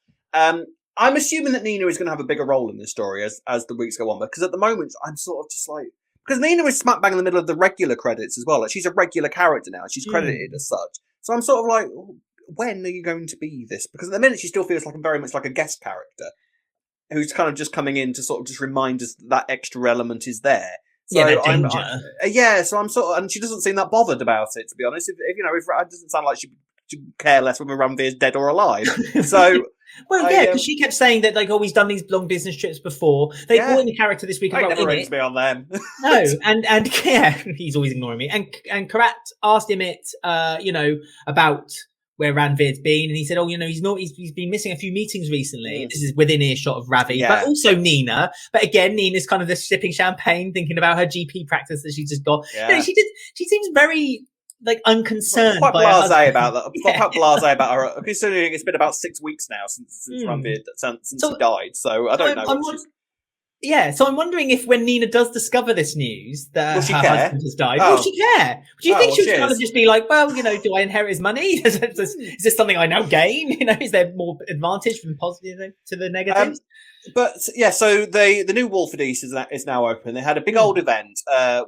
D: I'm assuming that Nina is going to have a bigger role in this story as the weeks go on, because at the moment I'm sort of just like, because Nina is smack bang in the middle of the regular credits as well. Like, she's a regular character now, she's credited as such. So I'm sort of like, when are you going to be this? Because at the minute she still feels like very much like a guest character who's kind of just coming in to sort of just remind us that extra element is there. So
C: that danger.
D: So I'm sort of, and she doesn't seem that bothered about it, to be honest. If it doesn't sound like she care less whether Ranveer's dead or alive. So,
C: because she kept saying that he's done these long business trips before. They brought in the character this week.
D: Never rings me on them.
C: No, and he's always ignoring me. And Kheerat asked him about where Ranveer's been, and he said, "Oh, he's been missing a few meetings recently." This is within earshot of Ravi, but also Nina. But again, Nina's kind of the sipping champagne, thinking about her GP practice that she just got.
D: Yeah.
C: She seems very unconcerned,
D: quite blasé about that.
C: Yeah.
D: Quite blasé about her. Considering it's been about 6 weeks now since Ranveer since he died, so I don't know.
C: So I'm wondering if when Nina does discover this news that her husband has died, will she care? Do you think she'll kind of just be like, well, do I inherit his money? Is this something I now gain? Is there more advantage from positive to the negative?
D: But yeah, so the new Walford East is now open. They had a big old event,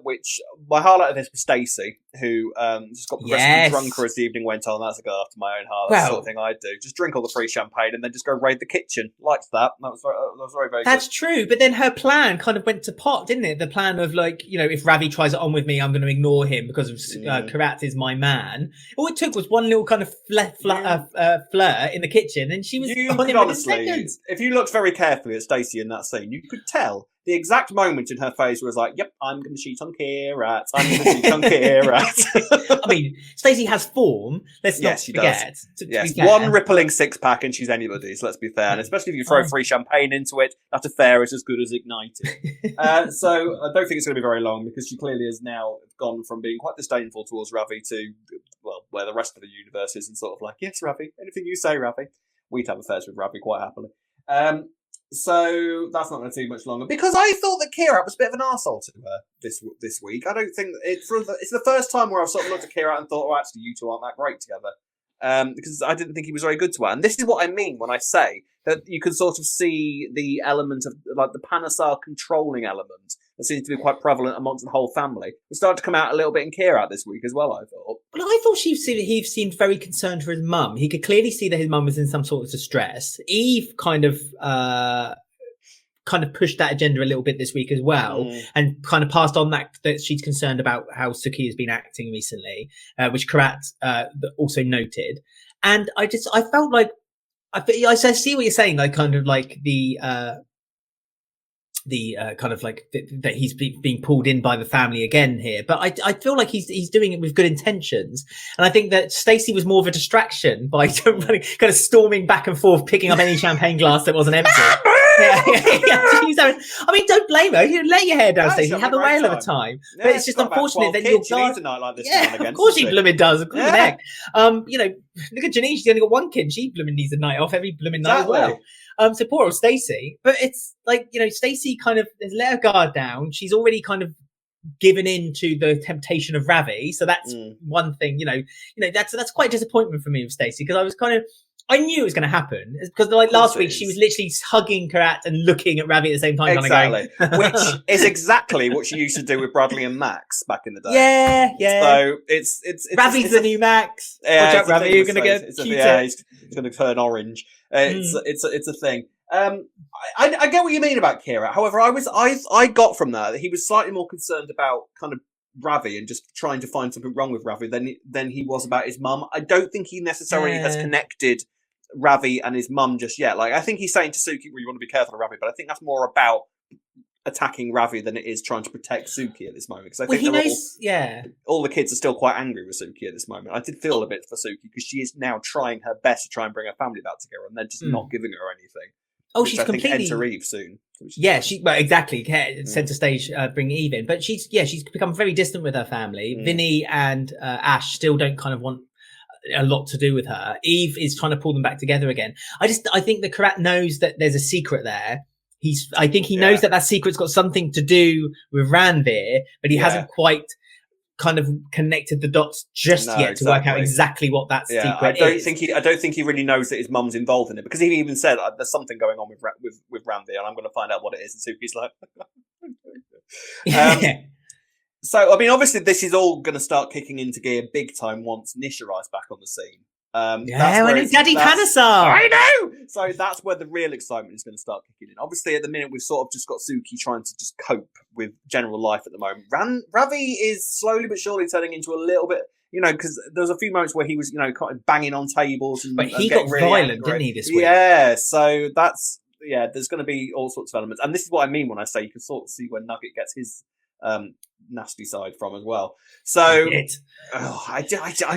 D: which my highlight of this was Stacey, who just got progressively drunker as the evening went on. That's a go after my own heart. That's the sort of thing I'd do. Just drink all the free champagne and then just go raid the kitchen. Liked that. That was very, very
C: That's
D: good.
C: true. But then her plan kind of went to pot, didn't it? The plan of if Ravi tries it on with me, I'm going to ignore him because of Kheerat is my man. All it took was one little kind of flirt in the kitchen, and she was on him within seconds.
D: If you looked very carefully at Stacey in that scene, you could tell the exact moment in her face was like, "Yep, I'm going to cheat on Kheerat. I'm going to cheat on Kheerat."
C: I mean, Stacey has form. Let's not forget.
D: Yes, one rippling six pack, and she's anybody's. Let's be fair, and especially if you throw free champagne into it, that affair is as good as ignited. So I don't think it's going to be very long because she clearly has now gone from being quite disdainful towards Ravi to where the rest of the universe is, and sort of like, "Yes, Ravi, anything you say, Ravi." We'd have affairs with Ravi quite happily. So that's not going to take much longer because I thought that Kheerat was a bit of an arsehole to her this week. I don't think it's the first time where I've sort of looked at Kheerat and thought, "Oh, actually, you two aren't that great together." Because I didn't think he was very good to her, and this is what I mean when I say that you can sort of see the element of the Panasar controlling element that seems to be quite prevalent amongst the whole family. It started to come out a little bit in Kheerat this week as well, I thought.
C: Well, I thought he seemed very concerned for his mum. He could clearly see that his mum was in some sort of distress. Eve kind of pushed that agenda a little bit this week as well, and kind of passed on that she's concerned about how Suki has been acting recently, which Kheerat also noted. And I felt like I see what you're saying, like kind of like the kind of like that he's being pulled in by the family again here, but I feel like he's doing it with good intentions, and I think that Stacey was more of a distraction by kind of storming back and forth, picking up any champagne glass that wasn't empty. I mean, don't blame her. You lay your hair down, Stacey. Have a whale of a time.
D: Yeah,
C: but it's just unfortunate that you're
D: needs a night like this.
C: Of course she blooming does. Look at Janine. She's only got one kid. She blooming needs a night off every blooming night as well. So poor old Stacey. But it's like, Stacey kind of has let her guard down. She's already kind of given in to the temptation of Ravi. So that's one thing, that's quite a disappointment for me with Stacey, because I knew it was going to happen, because last week she was literally hugging Kheerat and looking at Ravi at the same time.
D: Exactly. Which is exactly what she used to do with Bradley and Max back in the day.
C: Yeah.
D: So it's
C: Ravi's the new Max.
D: Yeah,
C: watch out, Ravi, you're going to get cuter.
D: Yeah, he's going to turn orange. It's a thing. I get what you mean about Kheerat. However, I got from that he was slightly more concerned about kind of Ravi and just trying to find something wrong with Ravi than he was about his mum. I don't think he necessarily has connected Ravi and his mum just yet. Like, I think he's saying to Suki, "Well, you want to be careful of Ravi," but I think that's more about attacking Ravi than it is trying to protect Suki at this moment. Because I think all the kids are still quite angry with Suki at this moment. I did feel a bit for Suki because she is now trying her best to try and bring her family back together, and they're just not giving her anything.
C: Oh, she's completely
D: enter Eve soon.
C: Exactly. Centre stage, bring Eve in, but she's become very distant with her family. Vinny and Ash still don't kind of want a lot to do with her. Eve is trying to pull them back together again. I think that Kheerat knows that there's a secret there. I think he knows that secret's got something to do with Ranveer, but he hasn't quite kind of connected the dots yet to work out exactly what that secret is.
D: I don't think he really knows that his mum's involved in it, because he even said, "There's something going on with Ranveer, and I'm going to find out what it is." And Suki's like, So, I mean, obviously, this is all going to start kicking into gear big time once Nisha arrives back on the scene.
C: When it's Daddy Panasar.
D: I know! So that's where the real excitement is going to start kicking in. Obviously, at the minute, we've sort of just got Suki trying to just cope with general life at the moment. Ravi is slowly but surely turning into a little bit, because there was a few moments where he was, kind of banging on tables. But
C: he got really violent, angry. Didn't he, this week?
D: Yeah, so there's going to be all sorts of elements. And this is what I mean when I say you can sort of see where Nugget gets his nasty side from as well. So I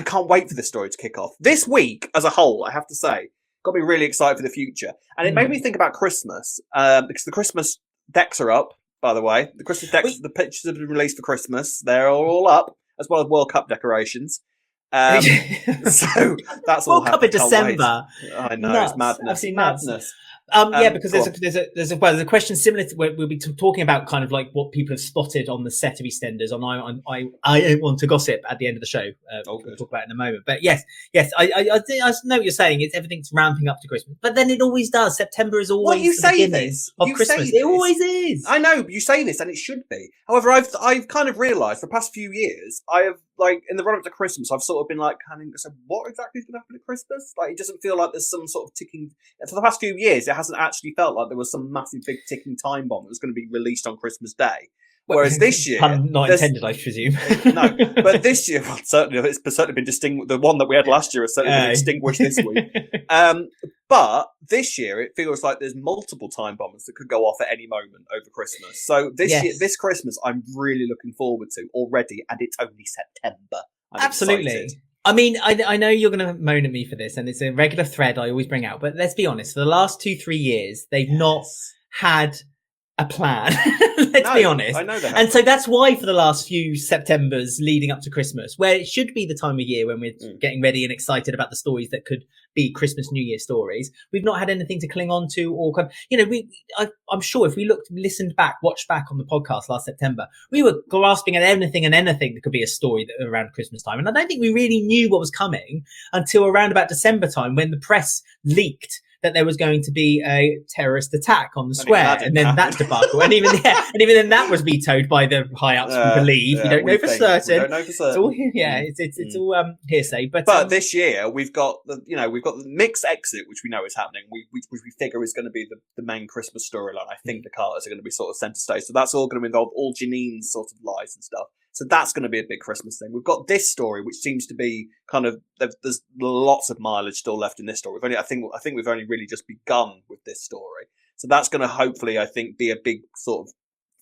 D: can't wait for this story to kick off. This week as a whole, I have to say, got me really excited for the future. And it made me think about Christmas, because the Christmas decks are up, by the way. The Christmas decks, the pictures have been released for Christmas. They're all up, as well as World Cup decorations. So that's all
C: World Cup in December.
D: I know,
C: nuts.
D: it's madness.
C: Absolutely
D: madness.
C: nuts. Because there's a question similar to where we'll be talking about kind of like what people have spotted on the set of EastEnders on I don't want to gossip at the end of the show. We'll talk about it in a moment. But yes, I know what you're saying. It's everything's ramping up to Christmas, but then it always does. September is always
D: you
C: the
D: say
C: beginning
D: this
C: of
D: you
C: Christmas.
D: say this.
C: It always is.
D: I know, but you say this, and it should be. However, I've kind of realised for the past few years, I have, like, in the run up to Christmas, I've sort of been like, so what exactly is going to happen at Christmas? Like, it doesn't feel like there's some sort of ticking. For the past few years, it hasn't actually felt like there was some massive big ticking time bomb that was going to be released on Christmas Day. Whereas this year,
C: not intended, I presume.
D: No, but this year, well, it's certainly been distinguished. The one that we had last year has certainly been extinguished this week. But this year, it feels like there's multiple time bombs that could go off at any moment over Christmas. So this Christmas, I'm really looking forward to already, and it's only September. I'm
C: Absolutely.
D: excited.
C: I mean, I know you're going to moan at me for this, and it's a regular thread I always bring out. But let's be honest: for the last 2-3 years, they've not had a plan. Let's be honest.
D: I know that.
C: And so that's why for the last few Septembers leading up to Christmas, where it should be the time of year when we're getting ready and excited about the stories that could be Christmas, New Year stories, we've not had anything to cling on to, or I'm sure if we watched back on the podcast last September, we were grasping at anything that could be a story around Christmas time. And I don't think we really knew what was coming until around about December time, when the press leaked that there was going to be a terrorist attack on the square, and then that debacle, and even then that was vetoed by the high ups. We believe we don't know for certain.
D: We don't know for certain.
C: It's all hearsay.
D: But this year we've got the Mick's exit, which we know is happening. Which we figure is going to be the main Christmas storyline. I think the Carters are going to be sort of centre stage, so that's all going to involve all Janine's sort of lies and stuff. So that's going to be a big Christmas thing. We've got this story, which seems to be kind of, there's lots of mileage still left in this story. I think we've only really just begun with this story. So that's going to hopefully, I think, be a big sort of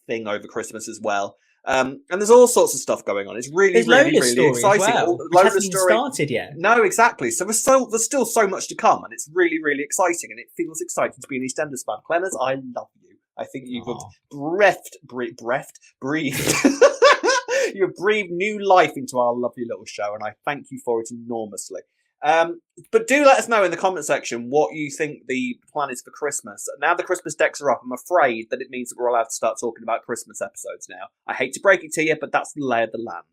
D: thing over Christmas as well. And there's all sorts of stuff going on. It's really exciting.
C: Well, which hasn't even started yet.
D: No, exactly. So there's still so much to come, and it's really, really exciting, and it feels exciting to be an EastEnders fan. Clemmers, I love you. I think you've breathed. You have breathed new life into our lovely little show, and I thank you for it enormously. But do let us know in the comment section what you think the plan is for Christmas. Now the Christmas decks are up, I'm afraid that it means that we're allowed to start talking about Christmas episodes now. I hate to break it to you, but that's the lay of the land.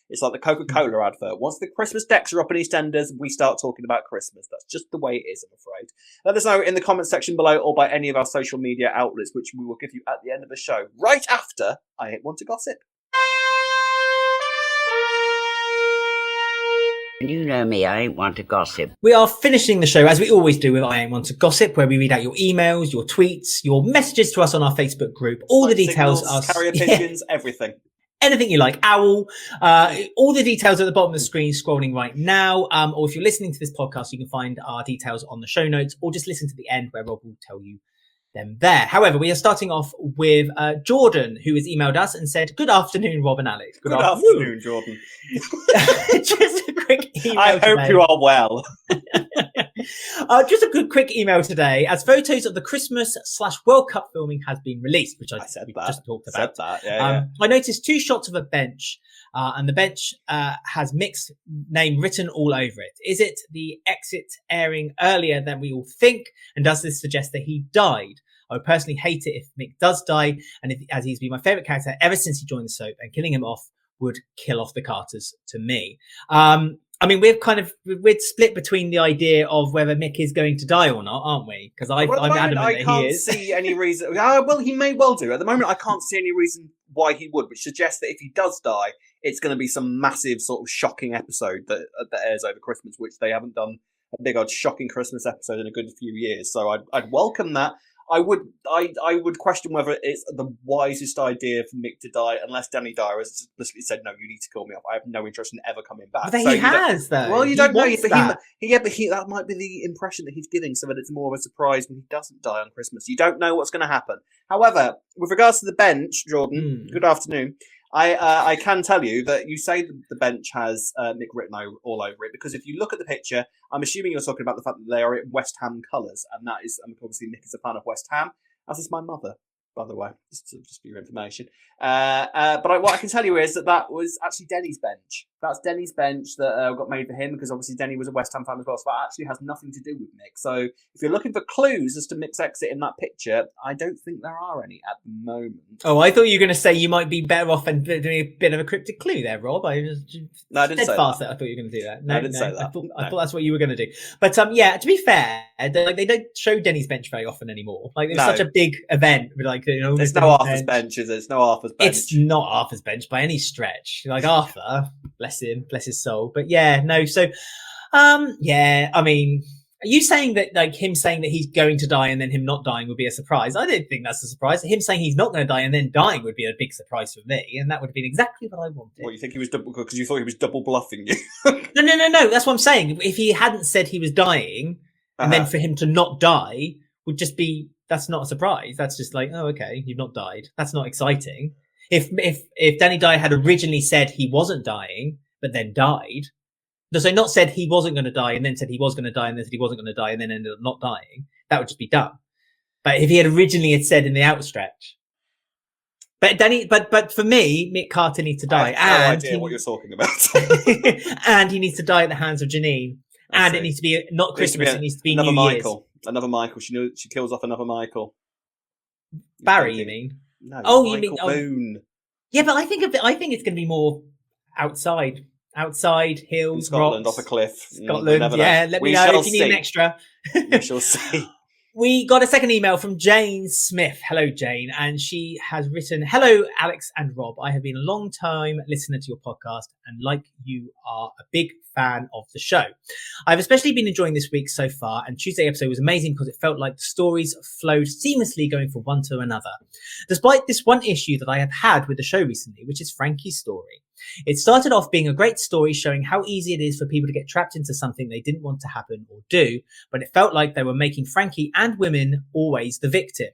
D: It's like the Coca-Cola advert. Once the Christmas decks are up in EastEnders, we start talking about Christmas. That's just the way it is, I'm afraid. Let us know in the comment section below, or by any of our social media outlets, which we will give you at the end of the show, right after I Want to Gossip.
B: You know me, I ain't one to gossip.
C: We are finishing the show, as we always do, with I Ain't One to Gossip, where we read out your emails, your tweets, your messages to us on our Facebook group. All the details
D: signals,
C: are...
D: carrier pigeons, everything.
C: Anything you like. Owl. All the details are at the bottom of the screen scrolling right now. Or if you're listening to this podcast, you can find our details on the show notes, or just listen to the end where Rob will tell you them there. However, we are starting off with Jordan, who has emailed us and said, "Good afternoon, Rob and Alex."
D: Good afternoon, Jordan.
C: Just a quick email.
D: I hope you are well.
C: Just a good quick email today, as photos of the Christmas/World Cup filming has been released, which I said just talked about. I noticed 2 shots of a bench, and the bench has Mick's name written all over it. Is it the exit airing earlier than we all think? And does this suggest that he died? I would personally hate it if Mick does die, and as he's been my favourite character ever since he joined the soap, and killing him off would kill off the Carters to me. I mean, we're split between the idea of whether Mick is going to die or not, aren't we? Because I'm adamant that he is.
D: I can't see any reason. Well, he may well do. At the moment, I can't see any reason why he would, which suggests that if he does die, it's going to be some massive sort of shocking episode that airs over Christmas, which they haven't done a big old shocking Christmas episode in a good few years. So I'd welcome that. I would question whether it's the wisest idea for Mick to die, unless Danny Dyer has explicitly said, "No, you need to kill me off. I have no interest in ever coming back."
C: But he has, though.
D: Well, you don't know. But
C: that.
D: that might be the impression that he's giving, so that it's more of a surprise when he doesn't die on Christmas. You don't know what's going to happen. However, with regards to the bench, Jordan, good afternoon. I can tell you that you say the bench has Mick written all over it, because if you look at the picture, I'm assuming you're talking about the fact that they are in West Ham colours, and that is, obviously Mick is a fan of West Ham, as is my mother, by the way, just for your information. But what I can tell you is that was actually Denny's bench. That's Denny's bench that got made for him, because obviously Denny was a West Ham fan as well, so that actually has nothing to do with Mick. So if you're looking for clues as to Mick's exit in that picture, I don't think there are any at the moment.
C: Oh, I thought you were going to say you might be better off and doing a bit of a cryptic clue there, Rob.
D: No, I didn't say that.
C: I thought you were going to do that. No,
D: I didn't say that.
C: I thought that's what you were going to do. But yeah, to be fair, they don't show Denny's bench very often anymore. Like, it was such a big event. Like,
D: there's no Arthur's bench, is there? It's no Arthur's bench.
C: It's not Arthur's bench by any stretch. Like, Arthur, bless him, bless his soul. But yeah, no. So, yeah, I mean, are you saying that, like, him saying that he's going to die and then him not dying would be a surprise? I don't think that's a surprise. Him saying he's not going to die and then dying would be a big surprise for me, and that would have been exactly what I wanted.
D: What, you think he was double, because you thought he was double bluffing you?
C: No. That's what I'm saying. If he hadn't said he was dying, and then for him to not die would just be, that's not a surprise. That's just like, oh, okay, you've not died. That's not exciting. If Danny Dyer had originally said he wasn't dying, but then died, so not said he wasn't going to die and then said he was going to die and then said he wasn't going to die and then ended up not dying, that would just be dumb. But if he had originally had said in the outstretch, but for me, Mick Carter needs to die.
D: I have no idea what you're talking about.
C: And he needs to die at the hands of Janine. And it needs to be not Christmas, it needs to be New
D: Michael.
C: Year's.
D: Another Michael. She kills off another Michael.
C: Barry, you mean?
D: No.
C: Oh,
D: Michael
C: you mean
D: Boone.
C: Yeah, but I think it's going to be more outside, hills,
D: in Scotland,
C: rocks,
D: off a cliff.
C: Scotland. Yeah, let me know if you need an extra.
D: We shall see.
C: We got a second email from Jane Smith. Hello, Jane. And she has written, hello, Alex and Rob. I have been a long time listener to your podcast and like you are a big fan of the show. I've especially been enjoying this week so far, and Tuesday episode was amazing because it felt like the stories flowed seamlessly going from one to another. Despite this one issue that I have had with the show recently, which is Frankie's story. It started off being a great story showing how easy it is for people to get trapped into something they didn't want to happen or do, but it felt like they were making Frankie and women always the victim.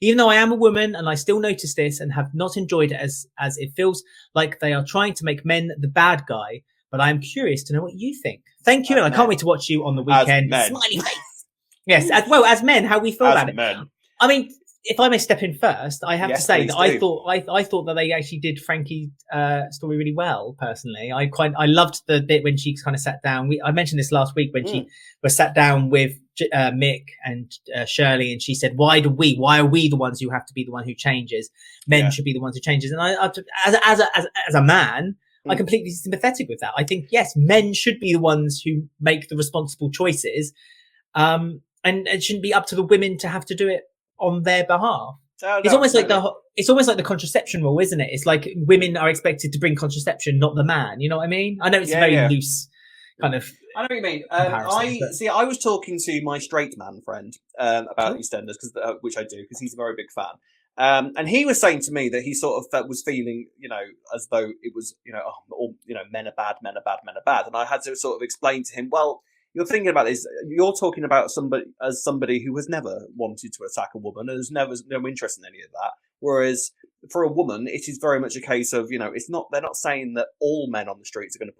C: Even though I am a woman and I still notice this and have not enjoyed it as it feels like they are trying to make men the bad guy, but I am curious to know what you think. Thank you, and I can't wait to watch you on the weekend. Smiley face. Yes, as men, how we feel about it. I mean, if I may step in first, I have to say that I thought that they actually did Frankie's story really well. Personally, I loved the bit when she kind of sat down. I mentioned this last week when she was sat down with Mick and Shirley, and she said, "Why are we the ones who have to be the one who changes? Men should be the ones who changes." And I as a man, I'm completely sympathetic with that. I think yes, men should be the ones who make the responsible choices, and it shouldn't be up to the women to have to do it on their behalf. It's almost like the contraception rule, isn't it? It's like women are expected to bring contraception, not the man. You know what I mean? I know it's a very loose kind of.
D: I know what you mean. I was talking to my straight man friend about EastEnders, which I do because he's a very big fan. And he was saying to me that he sort of was feeling, as though it was, men are bad, men are bad, men are bad. And I had to sort of explain to him, well, you're thinking about this, you're talking about somebody who has never wanted to attack a woman and has never no interest in any of that. Whereas for a woman, it is very much a case of, they're not saying that all men on the streets are going to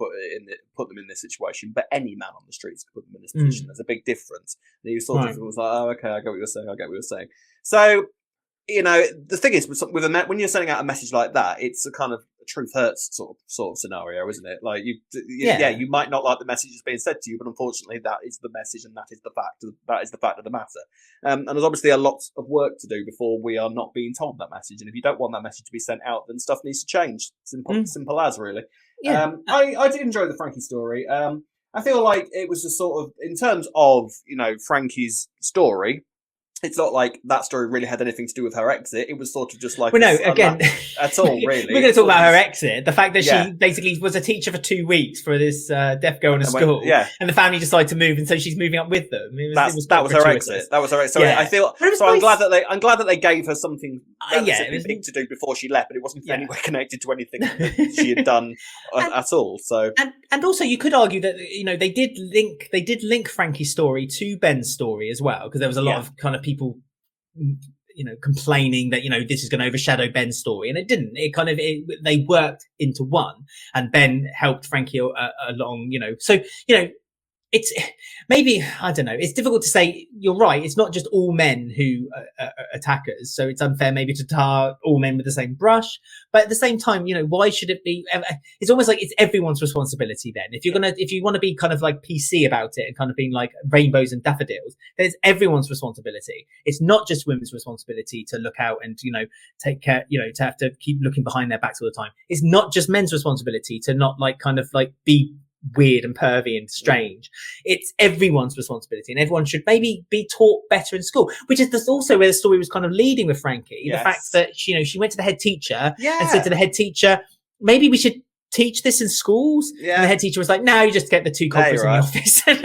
D: put them in this situation, but any man on the streets can put them in this position. There's a big difference. And he sort of was like, oh, okay, I get what you're saying. So, the thing is, when you're sending out a message like that, it's a kind of a truth hurts sort of scenario, isn't it? Like you might not like the message that's being said to you, but unfortunately, that is the message and that is the fact. That is the fact of the matter. And there's obviously a lot of work to do before we are not being told that message. And if you don't want that message to be sent out, then stuff needs to change. Simple as, really. Yeah. I did enjoy the Frankie story. I feel like it was just sort of, in terms of Frankie's story. It's not like that story really had anything to do with her exit. It was sort of just like...
C: Well, no, again...
D: At all, really.
C: We're going to talk about her exit. The fact that she basically was a teacher for 2 weeks for this deaf girl in a school. And the family decided to move, and so she's moving up with them. That was her exit. That was her exit. So I feel... So I'm glad that they gave her something big to do before she left, but it wasn't anywhere connected to anything that she had done at all. So... And also, you could argue that, they did link Frankie's story to Ben's story as well, because there was a lot of kind of people complaining that, this is going to overshadow Ben's story. And it didn't. They worked into one, and Ben helped Frankie along, So, it's maybe, I don't know. It's difficult to say. You're right. It's not just all men who are attackers. So it's unfair maybe to tar all men with the same brush. But at the same time, why should it be? It's almost like it's everyone's responsibility then. If you want to be kind of like PC about it and kind of being like rainbows and daffodils, then it's everyone's responsibility. It's not just women's responsibility to look out and, take care, to have to keep looking behind their backs all the time. It's not just men's responsibility to not be weird and pervy and strange. It's everyone's responsibility, and everyone should maybe be taught better in school, which is also where the story was kind of leading with Frankie.
D: Yes.
C: The fact that she went to the head teacher and said to the head teacher, maybe we should teach this in schools. And the head teacher was like, no, you just get the two culprits in the office and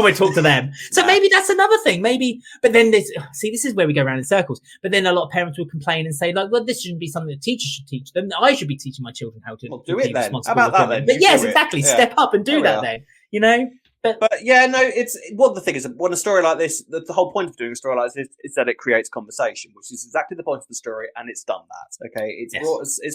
C: we'll talk to them. So maybe that's another thing. Maybe, but then this is where we go around in circles. But then a lot of parents will complain and say, like, well, this shouldn't be something that teachers should teach them. I should be teaching my children how to
D: do it
C: be
D: then.
C: responsible.
D: How about that then?
C: But yes, exactly. Yeah. Step up and do that then, But
D: yeah, no, it's the thing is, when a story like this, the whole point of doing a story like this is that it creates conversation, which is exactly the point of the story, and it's done that. Okay, it's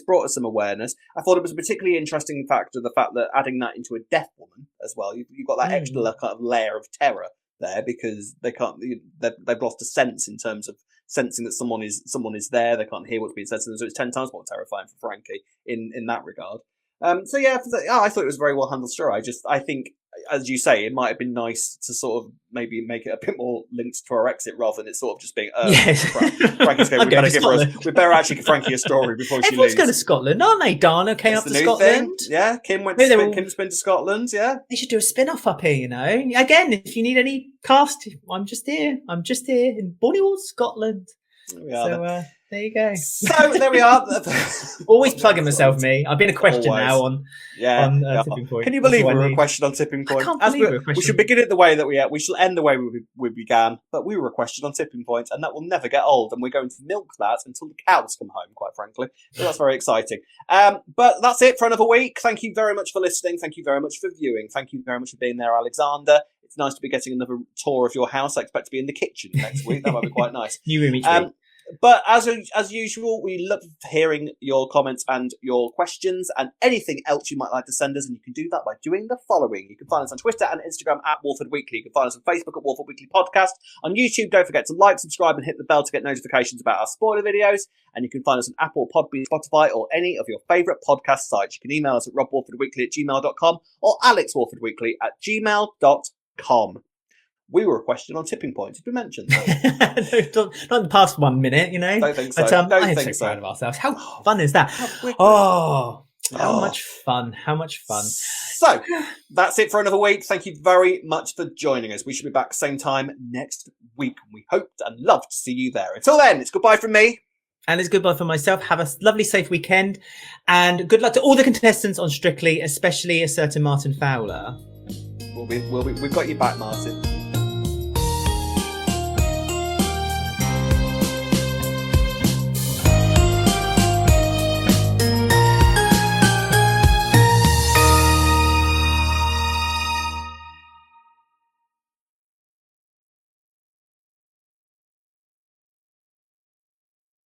D: brought us some awareness. I thought it was a particularly interesting factor, the fact that adding that into a deaf woman as well, you've got that extra kind of layer of terror there, because they've lost a sense in terms of sensing that someone is there. They can't hear what's being said to them, so it's 10 times more terrifying for Frankie in that regard. So yeah, I thought it was a very well handled story. I think, as you say, it might have been nice to sort of maybe make it a bit more linked to our exit rather than it sort of just being, Frankie's going, we better actually give Frankie a story before she leaves.
C: Everyone's going to Scotland, aren't they? Dana came up to Scotland.
D: Thing. Yeah, Kim's been to Scotland, yeah.
C: They should do a spin-off up here, Again, if you need any cast, I'm just here in Borneo, Scotland. There you go.
D: So there we are.
C: Always plugging myself, me. I've been a question now on Tipping Point.
D: Can you believe we were a question on Tipping Point?
C: I can't believe we were a question.
D: We should begin it the way that we shall end the way we began. But we were a question on Tipping Point, and that will never get old. And we're going to milk that until the cows come home, quite frankly. So that's very exciting. But that's it for another week. Thank you very much for listening. Thank you very much for viewing. Thank you very much for being there, Alexander. It's nice to be getting another tour of your house. I expect to be in the kitchen next week. That might be quite nice.
C: New room each week.
D: But as usual, we love hearing your comments and your questions and anything else you might like to send us. And you can do that by doing the following. You can find us on Twitter and Instagram at Walford Weekly. You can find us on Facebook at Walford Weekly Podcast. On YouTube, don't forget to like, subscribe and hit the bell to get notifications about our spoiler videos. And you can find us on Apple, Podbean, Spotify or any of your favourite podcast sites. You can email us at robwalfordweekly@gmail.com or alexwalfordweekly@gmail.com. We were a question on Tipping Point. Did we mention that?
C: No, not in the past 1 minute,
D: Don't think so.
C: But, I am so proud of ourselves. How fun is that? How much fun. How much fun.
D: So, that's it for another week. Thank you very much for joining us. We should be back same time next week. We hope and love to see you there. Until then, it's goodbye from me.
C: And it's goodbye from myself. Have a lovely, safe weekend. And good luck to all the contestants on Strictly, especially a certain Martin Fowler.
D: We've got your back, Martin.